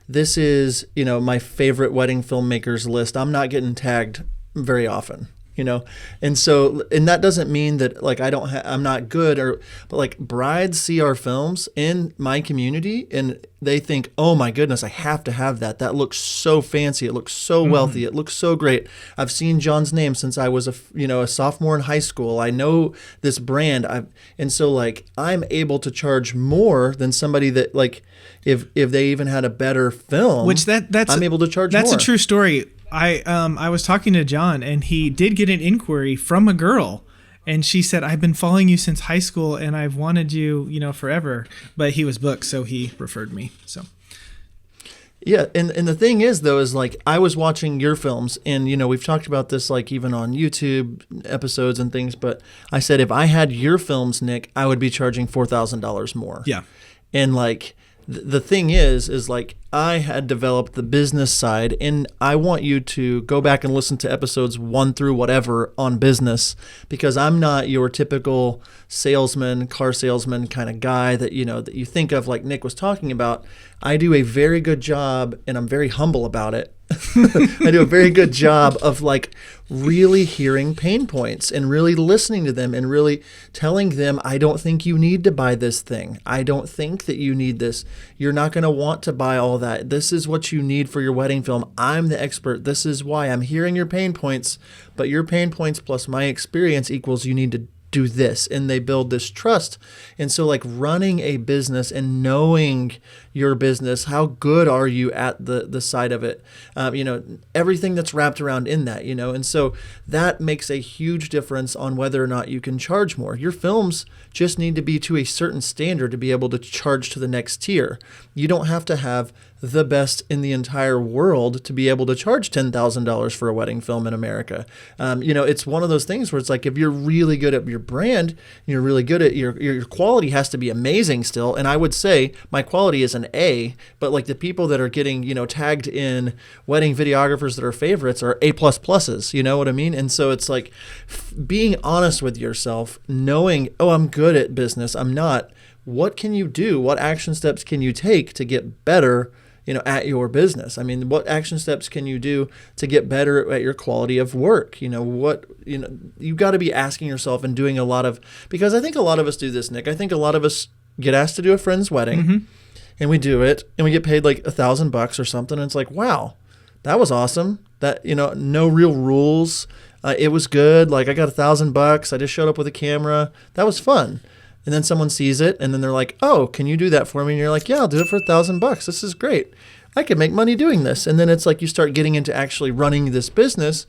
S1: this is, my favorite wedding filmmakers list. I'm not getting tagged very often. And that doesn't mean that like I'm not good, but like brides see our films in my community and they think, oh my goodness, I have to have that. That looks so fancy. It looks so wealthy. It looks so great. I've seen John's name since I was a sophomore in high school. I know this brand. And so like I'm able to charge more than somebody that like if they even had a better film, I'm able to charge more.
S2: That's a true story. I was talking to John, and he did get an inquiry from a girl, and she said, I've been following you since high school, and I've wanted you, forever. But he was booked, so he referred me. So.
S1: Yeah, and the thing is, though, is like I was watching your films, and, we've talked about this like even on YouTube episodes and things, but I said if I had your films, Nick, I would be charging $4,000 more.
S2: Yeah.
S1: And like the thing is like I had developed the business side, and I want you to go back and listen to episodes 1 through whatever on business, because I'm not your typical salesman, car salesman kind of guy that that you think of like Nick was talking about. I do a very good job, and I'm very humble about it. I do a very good job of like really hearing pain points and really listening to them and really telling them, I don't think you need to buy this thing. I don't think that you need this. You're not going to want to buy all that. This is what you need for your wedding film. I'm the expert. This is why. I'm hearing your pain points, but your pain points plus my experience equals you need to do this, and they build this trust. And so like running a business and knowing your business, how good are you at the side of it, everything that's wrapped around in that, and so that makes a huge difference on whether or not you can charge more. Your films just need to be to a certain standard to be able to charge to the next tier. You don't have to have the best in the entire world to be able to charge $10,000 for a wedding film in America. It's one of those things where it's like, if you're really good at your brand, you're really good at your quality has to be amazing still. And I would say my quality is an A, but like the people that are getting, tagged in wedding videographers that are favorites are A++, you know what I mean? And so it's like being honest with yourself, knowing, I'm good at business. I'm not. What can you do? What action steps can you take to get better at your business? I mean, what action steps can you do to get better at your quality of work? You got to be asking yourself and doing a lot of, because I think a lot of us do this, Nick. I think a lot of us get asked to do a friend's wedding and we do it and we get paid like $1,000 or something. And it's like, wow, that was awesome. That, no real rules. It was good. Like I got $1,000. I just showed up with a camera. That was fun. And then someone sees it, and then they're like, oh, can you do that for me? And you're like, yeah, I'll do it for $1,000. This is great. I can make money doing this. And then it's like you start getting into actually running this business.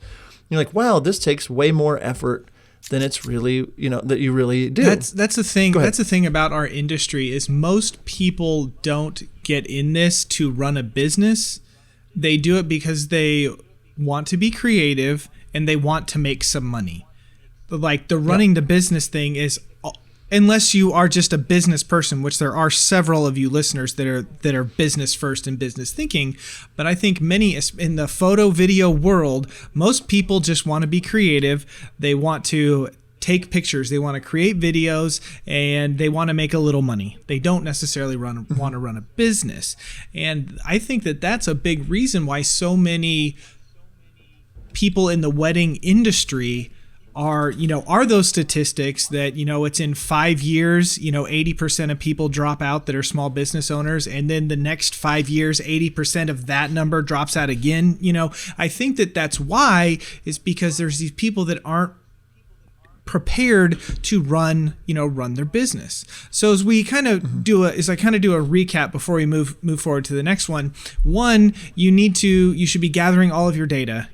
S1: You're like, wow, this takes way more effort than it's really, that you really do.
S2: That's the thing. That's the thing about our industry is most people don't get in this to run a business. They do it because they want to be creative and they want to make some money. But like the running the business thing is, unless you are just a business person, which there are several of you listeners that are business first and business thinking, but I think many in the photo video world, most people just want to be creative. They want to take pictures, they want to create videos, and they want to make a little money. They don't necessarily want to run a business. And I think that that's a big reason why so many people in the wedding industry are those statistics that, it's in 5 years, 80% of people drop out that are small business owners, and then the next 5 years, 80% of that number drops out again. I think that's why, is because there's these people that aren't prepared to run their business. So as we kind of do a recap before we move forward to the next one, you should be gathering all of your data.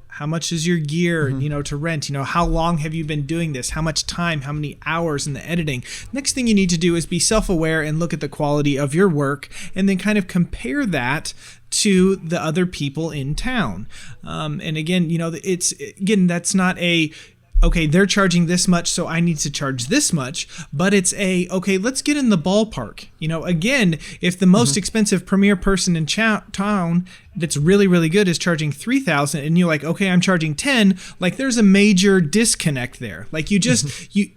S2: How much is your gear, to rent? How long have you been doing this? How much time, how many hours in the editing? Next thing you need to do is be self-aware and look at the quality of your work, and then kind of compare that to the other people in town. And again, that's not okay, they're charging this much, so I need to charge this much, but it's okay, let's get in the ballpark. Again, if the most expensive premier person in town that's really, really good is charging $3,000 and you're like, okay, I'm charging 10, like there's a major disconnect there. Like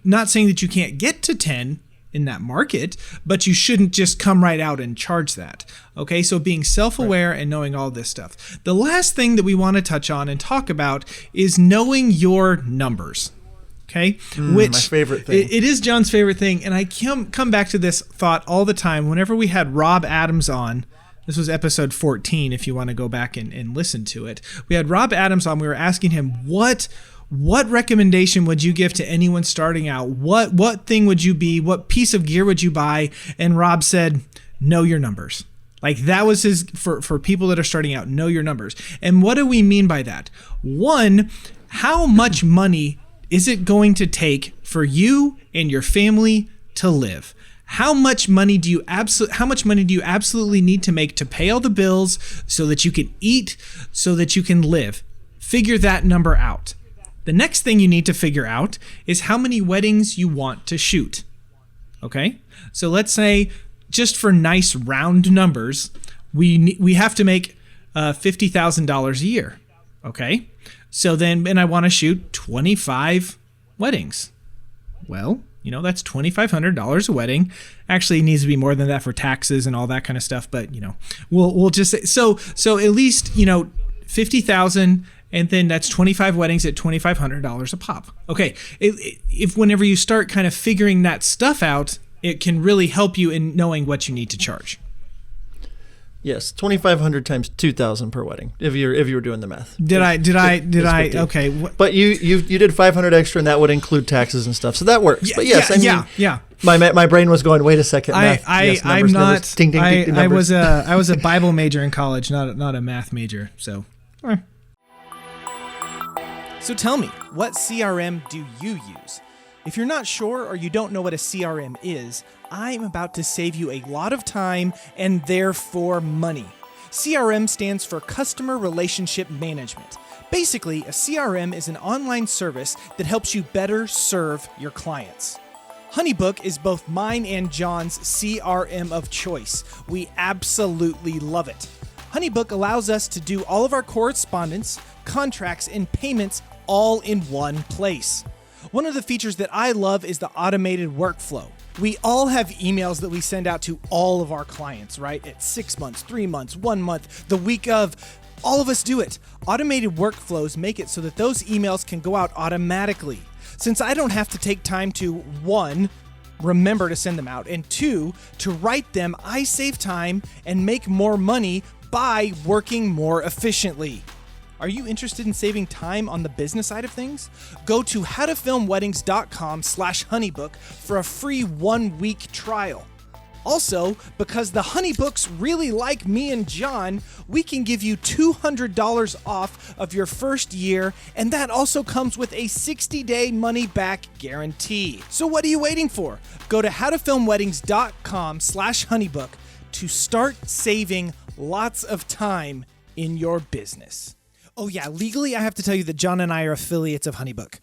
S2: not saying that you can't get to 10 in that market, but you shouldn't just come right out and charge that. Okay, so being self-aware and knowing all this stuff. The last thing that we want to touch on and talk about is knowing your numbers. Okay, which
S1: my favorite thing.
S2: It is John's favorite thing, and I come back to this thought all the time. Whenever we had Rob Adams on, this was episode 14, if you want to go back and listen to it. We had Rob Adams on. We were asking him what recommendation would you give to anyone starting out? What thing would you be? What piece of gear would you buy? And Rob said, know your numbers. Like that was his, for people that are starting out, know your numbers. And what do we mean by that? One, how much money is it going to take for you and your family to live? How much money do you absolutely need to make to pay all the bills so that you can eat, so that you can live? Figure that number out. The next thing you need to figure out is how many weddings you want to shoot. Okay? So let's say, just for nice round numbers, we have to make $50,000 a year. Okay? So then, and I want to shoot 25 weddings. Well, that's $2,500 a wedding. Actually, it needs to be more than that for taxes and all that kind of stuff, but we'll just say so at least, 50,000, and then that's 25 weddings at $2,500 a pop. Okay, if whenever you start kind of figuring that stuff out, it can really help you in knowing what you need to charge.
S1: Yes, 2,500 times 2,000 per wedding. If you were doing the math.
S2: Did I? Okay.
S1: But you did 500 extra, and that would include taxes and stuff. So that works. But yes,
S2: yeah.
S1: My brain was going. Wait a second. Math.
S2: I'm not.
S1: Numbers, ding, ding, ding,
S2: I was a Bible major in college, not a math major. So. So tell me, what CRM do you use? If you're not sure or you don't know what a CRM is, I'm about to save you a lot of time and therefore money. CRM stands for Customer Relationship Management. Basically, a CRM is an online service that helps you better serve your clients. HoneyBook is both mine and John's CRM of choice. We absolutely love it. HoneyBook allows us to do all of our correspondence, contracts, and payments all in one place. One of the features that I love is the automated workflow. We all have emails that we send out to all of our clients, right? At 6 months, 3 months, 1 month, the week of. All of us do it. Automated workflows make it so that those emails can go out automatically. Since I don't have to take time to, 1, remember to send them out, and 2, to write them, I save time and make more money by working more efficiently. Are you interested in saving time on the business side of things? Go to howtofilmweddings.com/honeybook for a free 1-week trial. Also, because the Honeybooks really like me and John, we can give you $200 off of your first year, and that also comes with a 60-day money-back guarantee. So what are you waiting for? Go to howtofilmweddings.com/honeybook to start saving lots of time in your business. Oh yeah, legally I have to tell you that John and I are affiliates of HoneyBook.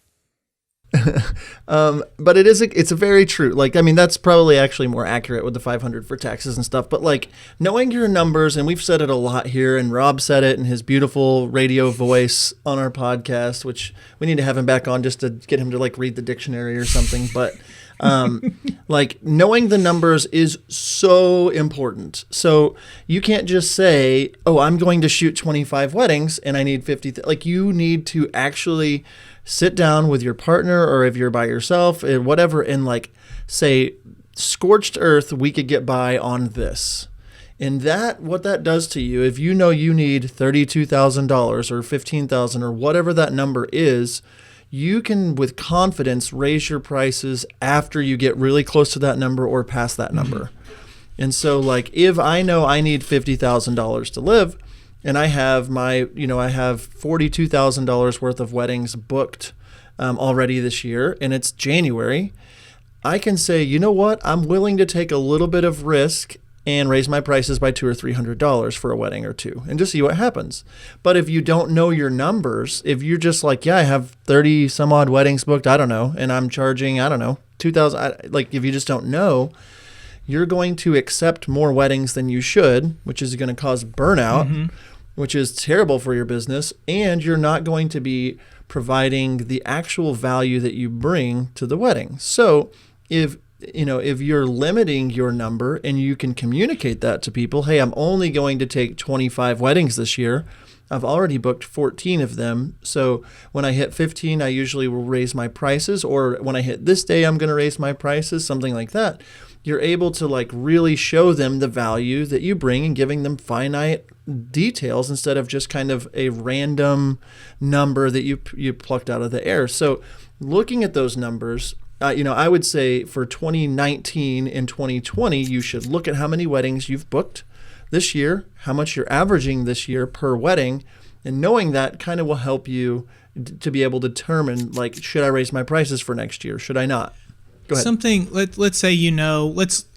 S1: But it's a very true, that's probably actually more accurate with the 500 for taxes and stuff, but knowing your numbers, and we've said it a lot here, and Rob said it in his beautiful radio voice on our podcast, which we need to have him back on just to get him to read the dictionary or something, but knowing the numbers is so important. So you can't just say, oh, I'm going to shoot 25 weddings and I need 50. You need to actually sit down with your partner, or if you're by yourself, whatever, and like say, scorched earth, we could get by on this. And what that does to you, if you know you need $32,000 or $15,000 or whatever that number is, you can with confidence raise your prices after you get really close to that number or past that number. And so like if I know I need $50,000 to live, and I have I have $42,000 worth of weddings booked already this year, and it's January, I can say, you know what, I'm willing to take a little bit of risk and raise my prices by $200 or $300 for a wedding or two, and just see what happens. But if you don't know your numbers, if you're just like, yeah, I have 30 some odd weddings booked, I don't know, and I'm charging, I don't know, $2,000, like if you just don't know, you're going to accept more weddings than you should, which is going to cause burnout, which is terrible for your business, and you're not going to be providing the actual value that you bring to the wedding. So if you're limiting your number and you can communicate that to people, hey, I'm only going to take 25 weddings this year. I've already booked 14 of them. So when I hit 15, I usually will raise my prices, or when I hit this day, I'm going to raise my prices, something like that. You're able to like really show them the value that you bring and giving them finite details instead of just kind of a random number that you plucked out of the air. So looking at those numbers, I would say for 2019 and 2020, you should look at how many weddings you've booked this year, how much you're averaging this year per wedding, and knowing that kind of will help you to be able to determine, like, should I raise my prices for next year? Should I not? Go ahead.
S2: Let's say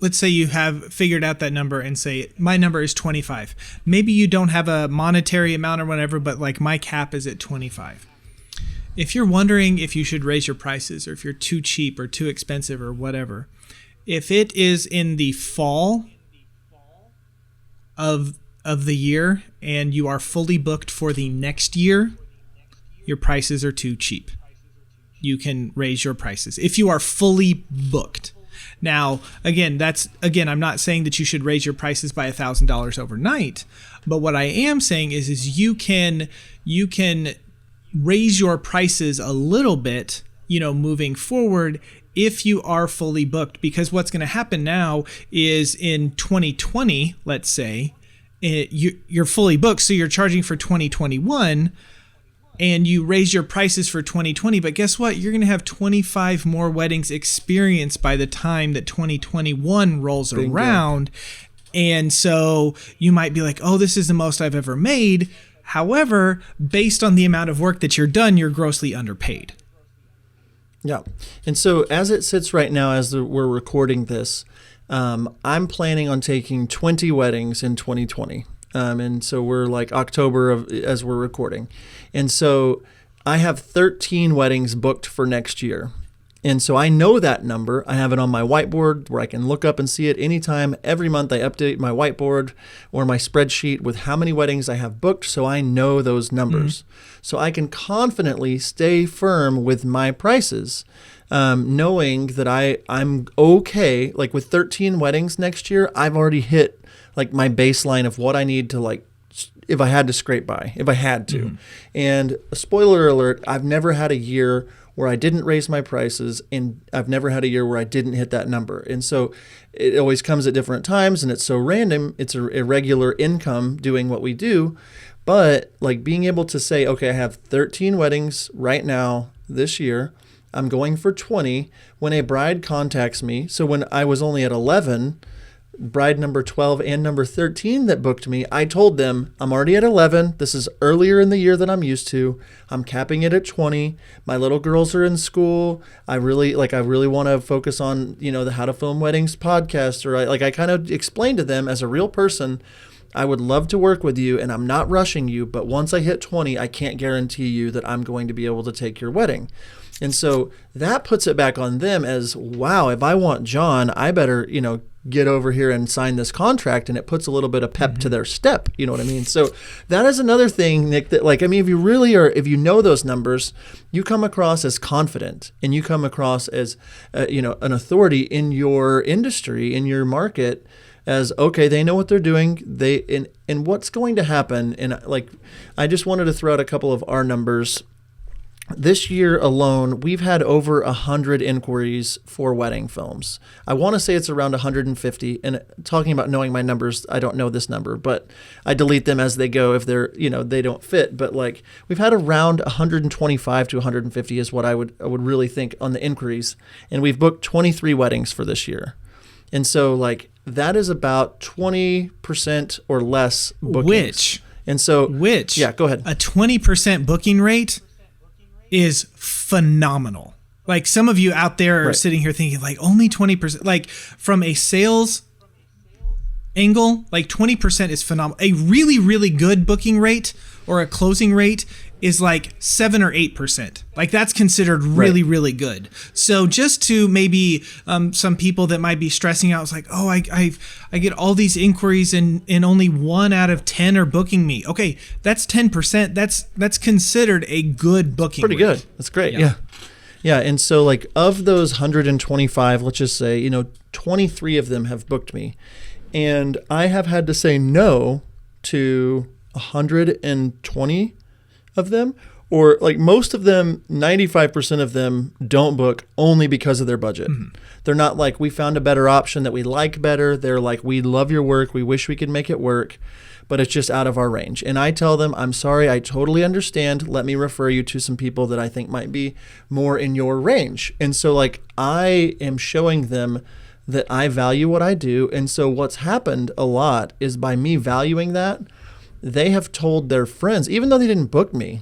S2: let's say you have figured out that number and say my number is 25. Maybe you don't have a monetary amount or whatever, but like my cap is at 25. If you're wondering if you should raise your prices or if you're too cheap or too expensive or whatever, if it is in the fall of the year and you are fully booked for the next year, your prices are too cheap. You can raise your prices if you are fully booked. Now, again, I'm not saying that you should raise your prices by $1,000 overnight, but what I am saying is you can raise your prices a little bit, moving forward if you are fully booked, because what's going to happen now is in 2020, let's say, you're fully booked, so you're charging for 2021, and you raise your prices for 2020, but guess what? You're going to have 25 more weddings experienced by the time that 2021 rolls
S1: Bingo.
S2: around. And so you might be like, oh, this is the most I've ever made. However, based on the amount of work that you're done, you're grossly underpaid.
S1: Yeah. And so as it sits right now, as we're recording this, I'm planning on taking 20 weddings in 2020. And so we're like October as we're recording. And so I have 13 weddings booked for next year. And so I know that number. I have it on my whiteboard where I can look up and see it anytime. Every month I update my whiteboard or my spreadsheet with how many weddings I have booked, so I know those numbers. So I can confidently stay firm with my prices, knowing that I'm okay. Like with 13 weddings next year, I've already hit like my baseline of what I need to, like, if I had to scrape by, if I had to. And a spoiler alert, I've never had a year where I didn't raise my prices, and I've never had a year where I didn't hit that number. And so it always comes at different times, and it's so random. It's a irregular income doing what we do. But like being able to say, okay, I have 13 weddings right now this year. I'm going for 20. When a bride contacts me, so when I was only at 11, bride number 12 and number 13 that booked me, I told them, I'm already at 11. This is earlier in the year than I'm used to. I'm capping it at 20. My little girls are in school. I really want to focus on, the How to Film Weddings podcast. Or I kind of explained to them as a real person, I would love to work with you and I'm not rushing you, but once I hit 20, I can't guarantee you that I'm going to be able to take your wedding. And so that puts it back on them as, wow, if I want John, I better, get over here and sign this contract, and it puts a little bit of pep to their step. You know what I mean? So that is another thing, Nick, that if you really are, if you know those numbers, you come across as confident and you come across as, an authority in your industry, in your market, as, okay, they know what they're doing. And what's going to happen. And I just wanted to throw out a couple of our numbers this year alone, we've had over 100 inquiries for wedding films. I want to say it's around 150. And talking about knowing my numbers, I don't know this number, but I delete them as they go if they're, they don't fit. But like we've had around 125 to 150 is what I would really think on the inquiries. And we've booked 23 weddings for this year. And so like that is about 20% or less bookings. Yeah, go ahead.
S2: A 20% booking rate is phenomenal. Like some of you out there are sitting here thinking like only 20%, like from a sales angle, like 20% is phenomenal. A really, really good booking rate or a closing rate is like 7 or 8%. Like that's considered really, really good. So just to maybe some people that might be stressing out, it's like, oh, I get all these inquiries and only 1 out of 10 are booking me. Okay, that's 10%. That's considered a good booking
S1: Pretty
S2: rate.
S1: good. That's great. Yeah. Yeah. And so like of those 125, let's just say, 23 of them have booked me. And I have had to say no to 120 of them, or like most of them, 95% of them don't book only because of their budget. Mm-hmm. They're not like, we found a better option that we like better. They're like, we love your work. We wish we could make it work, but it's just out of our range. And I tell them, I'm sorry, I totally understand. Let me refer you to some people that I think might be more in your range. And so like, I am showing them that I value what I do. And so what's happened a lot is by me valuing that, they have told their friends, even though they didn't book me,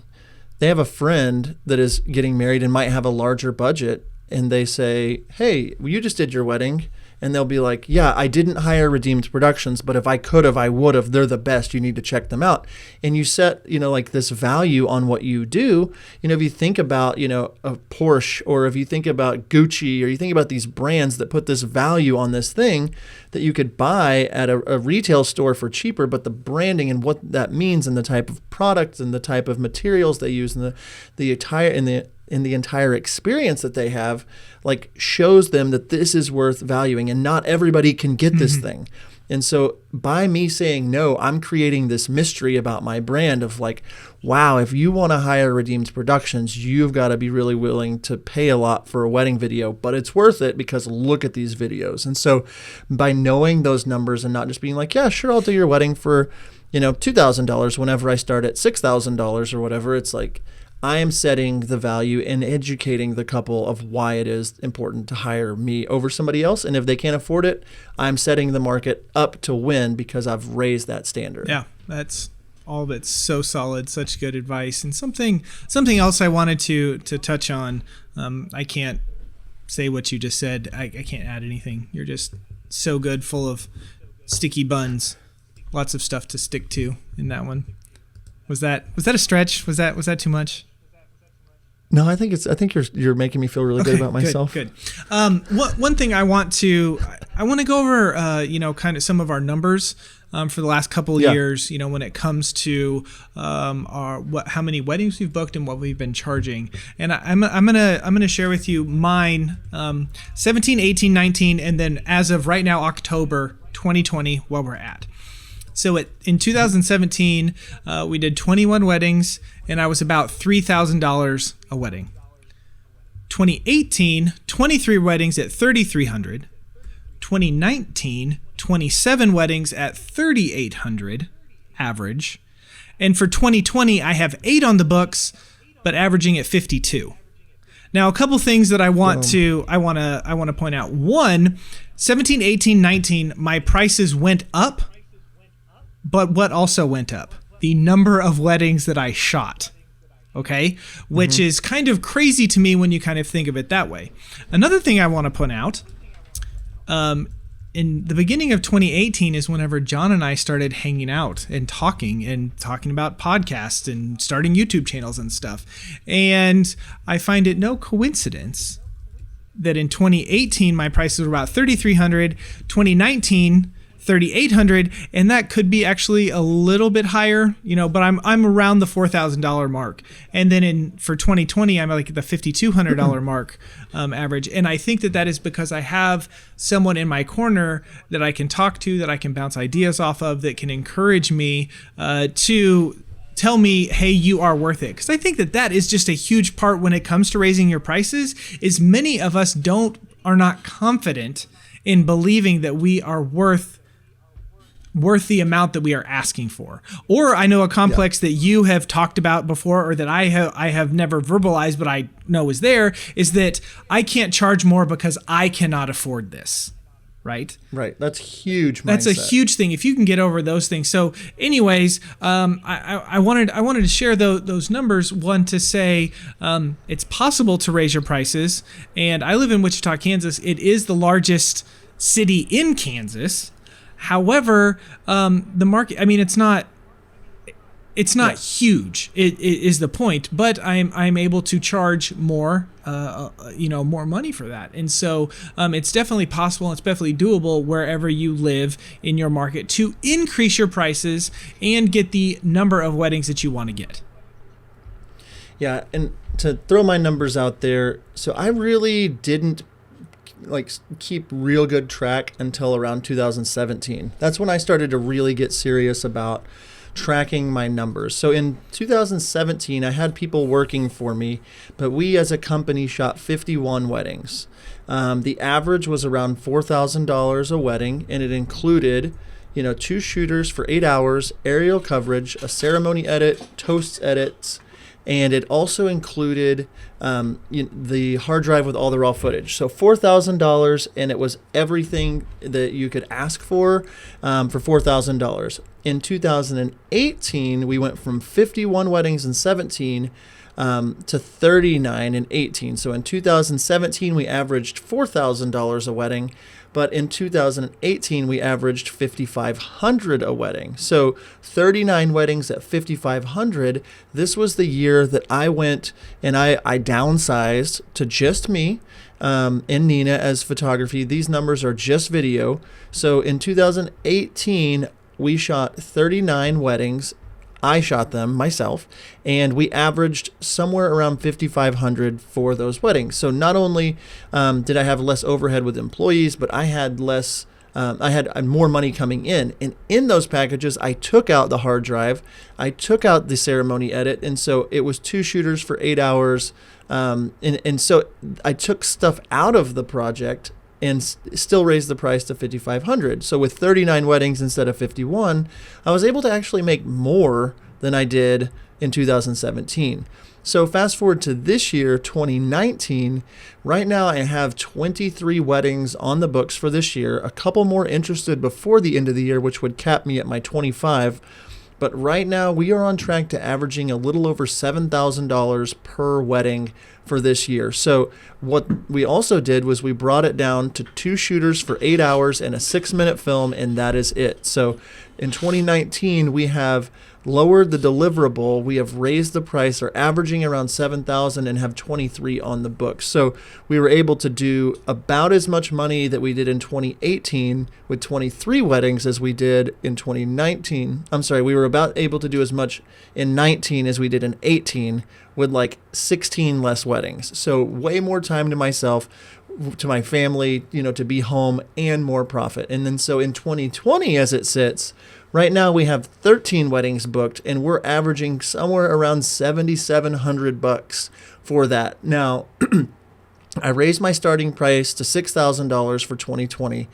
S1: they have a friend that is getting married and might have a larger budget. And they say, hey, you just did your wedding. And they'll be like, yeah, I didn't hire Redeemed Productions, but if I could have, I would have. They're the best. You need to check them out. And you set, like this value on what you do. If you think about, a Porsche, or if you think about Gucci, or you think about these brands that put this value on this thing that you could buy at a retail store for cheaper, but the branding and what that means and the type of products and the type of materials they use and the entire experience that they have, like shows them that this is worth valuing, and not everybody can get this thing. And so by me saying no, I'm creating this mystery about my brand of like, wow, if you want to hire Redeemed Productions, you've got to be really willing to pay a lot for a wedding video, but it's worth it because look at these videos. And so by knowing those numbers and not just being like, yeah, sure, I'll do your wedding for, $2,000 whenever I start at $6,000 or whatever, it's like, I am setting the value and educating the couple of why it is important to hire me over somebody else. And if they can't afford it, I'm setting the market up to win because I've raised that standard.
S2: Yeah, that's all of it's so solid, such good advice. And something else I wanted to touch on. I can't say what you just said. I can't add anything. You're just so good, full of sticky buns. Lots of stuff to stick to in that one. Was that a stretch? Was that too much?
S1: No, I think you're making me feel really good about myself.
S2: Good. One thing I want to go over, kind of some of our numbers for the last couple of years. When it comes to how many weddings we've booked and what we've been charging. And I'm gonna share with you mine, 17, 18, 19, and then as of right now, October 2020, what we're at. So in 2017, we did 21 weddings, and I was about $3,000 a wedding. 2018, 23 weddings at $3,300. 2019, 27 weddings at $3,800 average. And for 2020, I have 8 on the books, but averaging at 52. Now, a couple things that I want to point out. One, 17, 18, 19, my prices went up. But what also went up? The number of weddings that I shot, okay? Which is kind of crazy to me when you kind of think of it that way. Another thing I want to point out, in the beginning of 2018 is whenever John and I started hanging out and talking about podcasts and starting YouTube channels and stuff. And I find it no coincidence that in 2018, my prices were about $3,300, 2019, $3,800, and that could be actually a little bit higher, but I'm around the $4,000 mark. And then for 2020, I'm like at the $5,200 mark average. And I think that is because I have someone in my corner that I can talk to, that I can bounce ideas off of, that can encourage me to tell me, hey, you are worth it. Because I think that is just a huge part when it comes to raising your prices, is many of us are not confident in believing that we are worth the amount that we are asking for. Or I know a complex that you have talked about before, or that I have never verbalized, but I know is there, is that I can't charge more because I cannot afford this. Right?
S1: Right. That's huge mindset.
S2: That's a huge thing. If you can get over those things. So anyways, I wanted to share those numbers. One, to say it's possible to raise your prices. And I live in Wichita, Kansas. It is the largest city in Kansas. However, the market, I mean, it's not huge. It is the point, but I'm able to charge more, more money for that. And so it's definitely possible. It's definitely doable wherever you live in your market to increase your prices and get the number of weddings that you want to get.
S1: Yeah, and to throw my numbers out there, so I really didn't keep real good track until around 2017. That's when I started to really get serious about tracking my numbers. So in 2017, I had people working for me, but we as a company shot 51 weddings. The average was around $4,000 a wedding, and it included, 2 shooters for 8 hours, aerial coverage, a ceremony edit, toasts edits, and it also included the hard drive with all the raw footage. So $4,000, and it was everything that you could ask for $4,000. In 2018, we went from 51 weddings in 17 to 39 in 18. So in 2017, we averaged $4,000 a wedding. But in 2018, we averaged $5,500 a wedding. So 39 weddings at $5,500. This was the year that I went and I downsized to just me and Nina as photography. These numbers are just video. So in 2018, we shot 39 weddings. I shot them myself, and we averaged somewhere around $5,500 for those weddings. So not only did I have less overhead with employees, but I had less. I had more money coming in, and in those packages, I took out the hard drive, I took out the ceremony edit, and so it was 2 shooters for 8 hours, and so I took stuff out of the project and still raised the price to $5,500. So with 39 weddings instead of 51, I was able to actually make more than I did in 2017. So fast forward to this year, 2019, right now I have 23 weddings on the books for this year, a couple more interested before the end of the year, which would cap me at my 25. But right now we are on track to averaging a little over $7,000 per wedding for this year. So what we also did was we brought it down to 2 shooters for 8 hours and a 6-minute film, and that is it. So in 2019, we have lowered the deliverable. We have raised the price, are averaging around $7,000 and have 23 on the books. So we were able to do about as much money that we did in 2018 with 23 weddings as we did in 2019. I'm sorry, we were about able to do as much in 19 as we did in 18 with 16 less weddings. So way more time to myself, to my family, to be home, and more profit. And then so in 2020, as it sits, right now we have 13 weddings booked, and we're averaging somewhere around $7,700 for that. Now, I raised my starting price to $6,000 for 2020.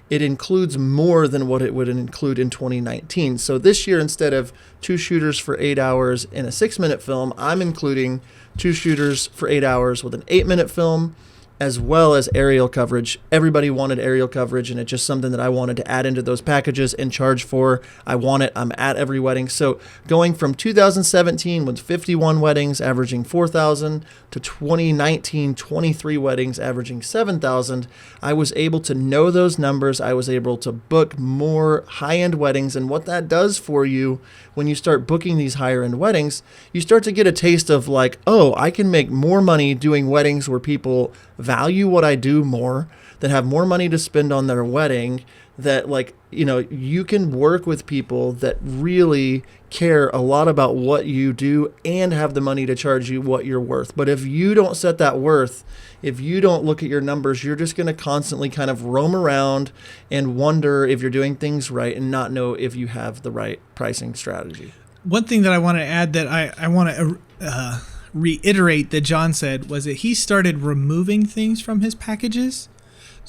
S1: It includes more than what it would include in 2019. So this year, instead of 2 shooters for 8 hours and a 6-minute film, I'm including 2 shooters for 8 hours with an 8-minute film, as well as aerial coverage. Everybody wanted aerial coverage, and it's just something that I wanted to add into those packages and charge for. I want it. I'm at every wedding. So going from 2017 with 51 weddings averaging $4,000 to 2019, 23 weddings averaging $7,000, I was able to know those numbers. I was able to book more high-end weddings, and what that does for you when you start booking these higher-end weddings, you start to get a taste of I can make more money doing weddings where people value what I do more, that have more money to spend on their wedding, that you can work with people that really care a lot about what you do and have the money to charge you what you're worth. But if you don't set that worth, if you don't look at your numbers, you're just going to constantly kind of roam around and wonder if you're doing things right and not know if you have the right pricing strategy.
S2: one thing that I want to add that I want to reiterate that John said was that he started removing things from his packages.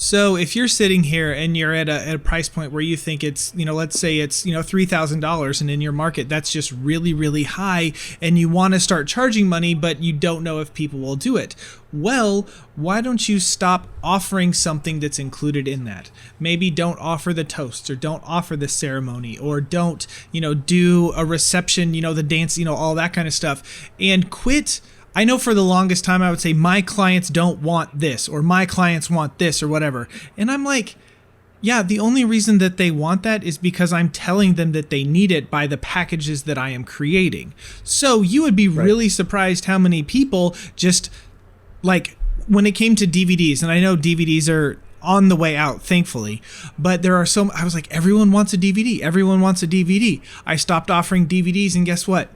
S2: So if you're sitting here and you're at a price point where you think it's, let's say it's, $3,000, and in your market that's just really, really high, and you want to start charging money, but you don't know if people will do it. Well, why don't you stop offering something that's included in that? Maybe don't offer the toasts, or don't offer the ceremony, or don't, do a reception, the dance, all that kind of stuff, and quit. I know for the longest time I would say my clients don't want this, or my clients want this, or whatever. And I'm like, yeah, the only reason that they want that is because I'm telling them that they need it by the packages that I am creating. So you would be really surprised how many people just, like, when it came to DVDs, and I know DVDs are on the way out, thankfully, but I was like, everyone wants a DVD. Everyone wants a DVD. I stopped offering DVDs, and guess what?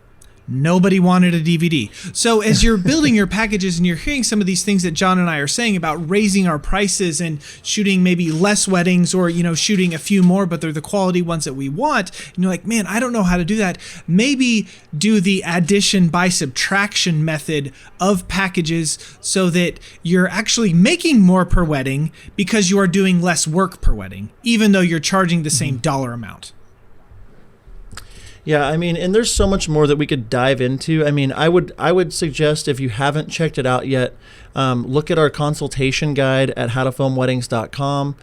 S2: Nobody wanted a DVD. So as you're building your packages and you're hearing some of these things that John and I are saying about raising our prices and shooting maybe less weddings, or, shooting a few more, but they're the quality ones that we want, and you're like, man, I don't know how to do that. Maybe do the addition by subtraction method of packages so that you're actually making more per wedding because you are doing less work per wedding, even though you're charging the same dollar amount.
S1: Yeah, I mean, and there's so much more that we could dive into. I mean, I would suggest, if you haven't checked it out yet, look at our consultation guide at howtofilmweddings.com.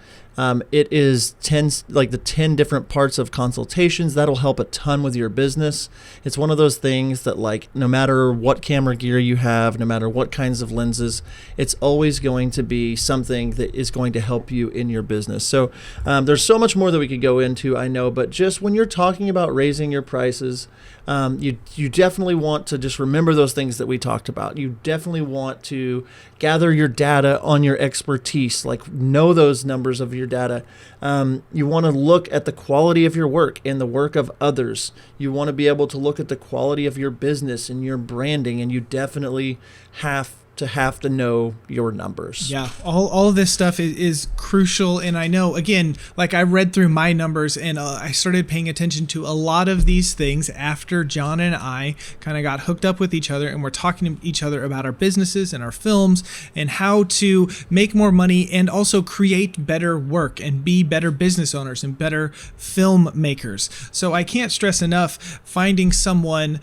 S1: It is 10 different parts of consultations. That'll help a ton with your business. It's one of those things that, like, no matter what camera gear you have, no matter what kinds of lenses, it's always going to be something that is going to help you in your business. So there's so much more that we could go into, I know, but just when you're talking about raising your prices, you definitely want to just remember those things that we talked about. You definitely want to gather your data on your expertise, like know those numbers of your data. You want to look at the quality of your work and the work of others. You want to be able to look at the quality of your business and your branding, and you definitely have to know your numbers.
S2: Yeah, all of this stuff is crucial. And I know, again, like, I read through my numbers, and I started paying attention to a lot of these things after John and I kind of got hooked up with each other, and we're talking to each other about our businesses and our films and how to make more money and also create better work and be better business owners and better filmmakers. So I can't stress enough finding someone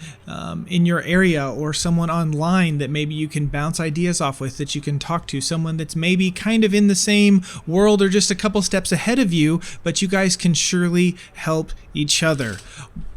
S2: in your area, or someone online that maybe you can bounce ideas off with, that you can talk to, someone that's maybe kind of in the same world or just a couple steps ahead of you, but you guys can surely help each other.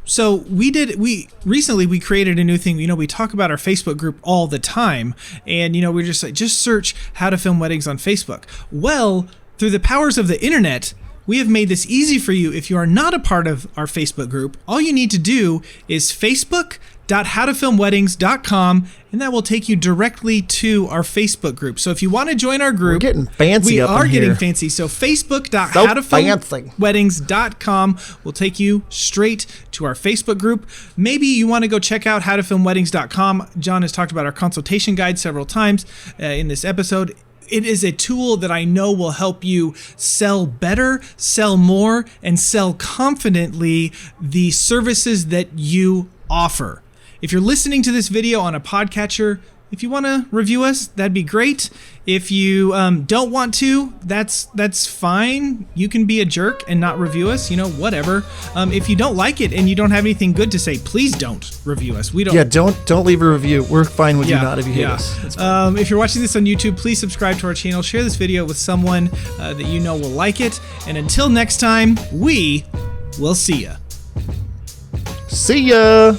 S2: So we recently created a new thing. We talk about our Facebook group all the time, and we're just like, just search How to Film Weddings on Facebook. Well, through the powers of the internet, we have made this easy for you. If you are not a part of our Facebook group, all you need to do is facebook.howtofilmweddings.com, and that will take you directly to our Facebook group. So if you want to join our group,
S1: we're getting fancy.
S2: We
S1: up
S2: are
S1: in
S2: getting
S1: here.
S2: fancy. So facebook.howtofilmweddings.com will take you straight to our Facebook group. Maybe you want to go check out howtofilmweddings.com. John has talked about our consultation guide several times in this episode. It is a tool that I know will help you sell better, sell more, and sell confidently the services that you offer. If you're listening to this video on a podcatcher, if you want to review us, that'd be great. If you don't want to, that's fine. You can be a jerk and not review us, whatever. If you don't like it and you don't have anything good to say, please don't review us. We don't.
S1: Yeah, don't leave a review. We're fine with you not if you hate us.
S2: If you're watching this on YouTube, please subscribe to our channel. Share this video with someone that you know will like it. And until next time, we will see ya.
S1: See ya.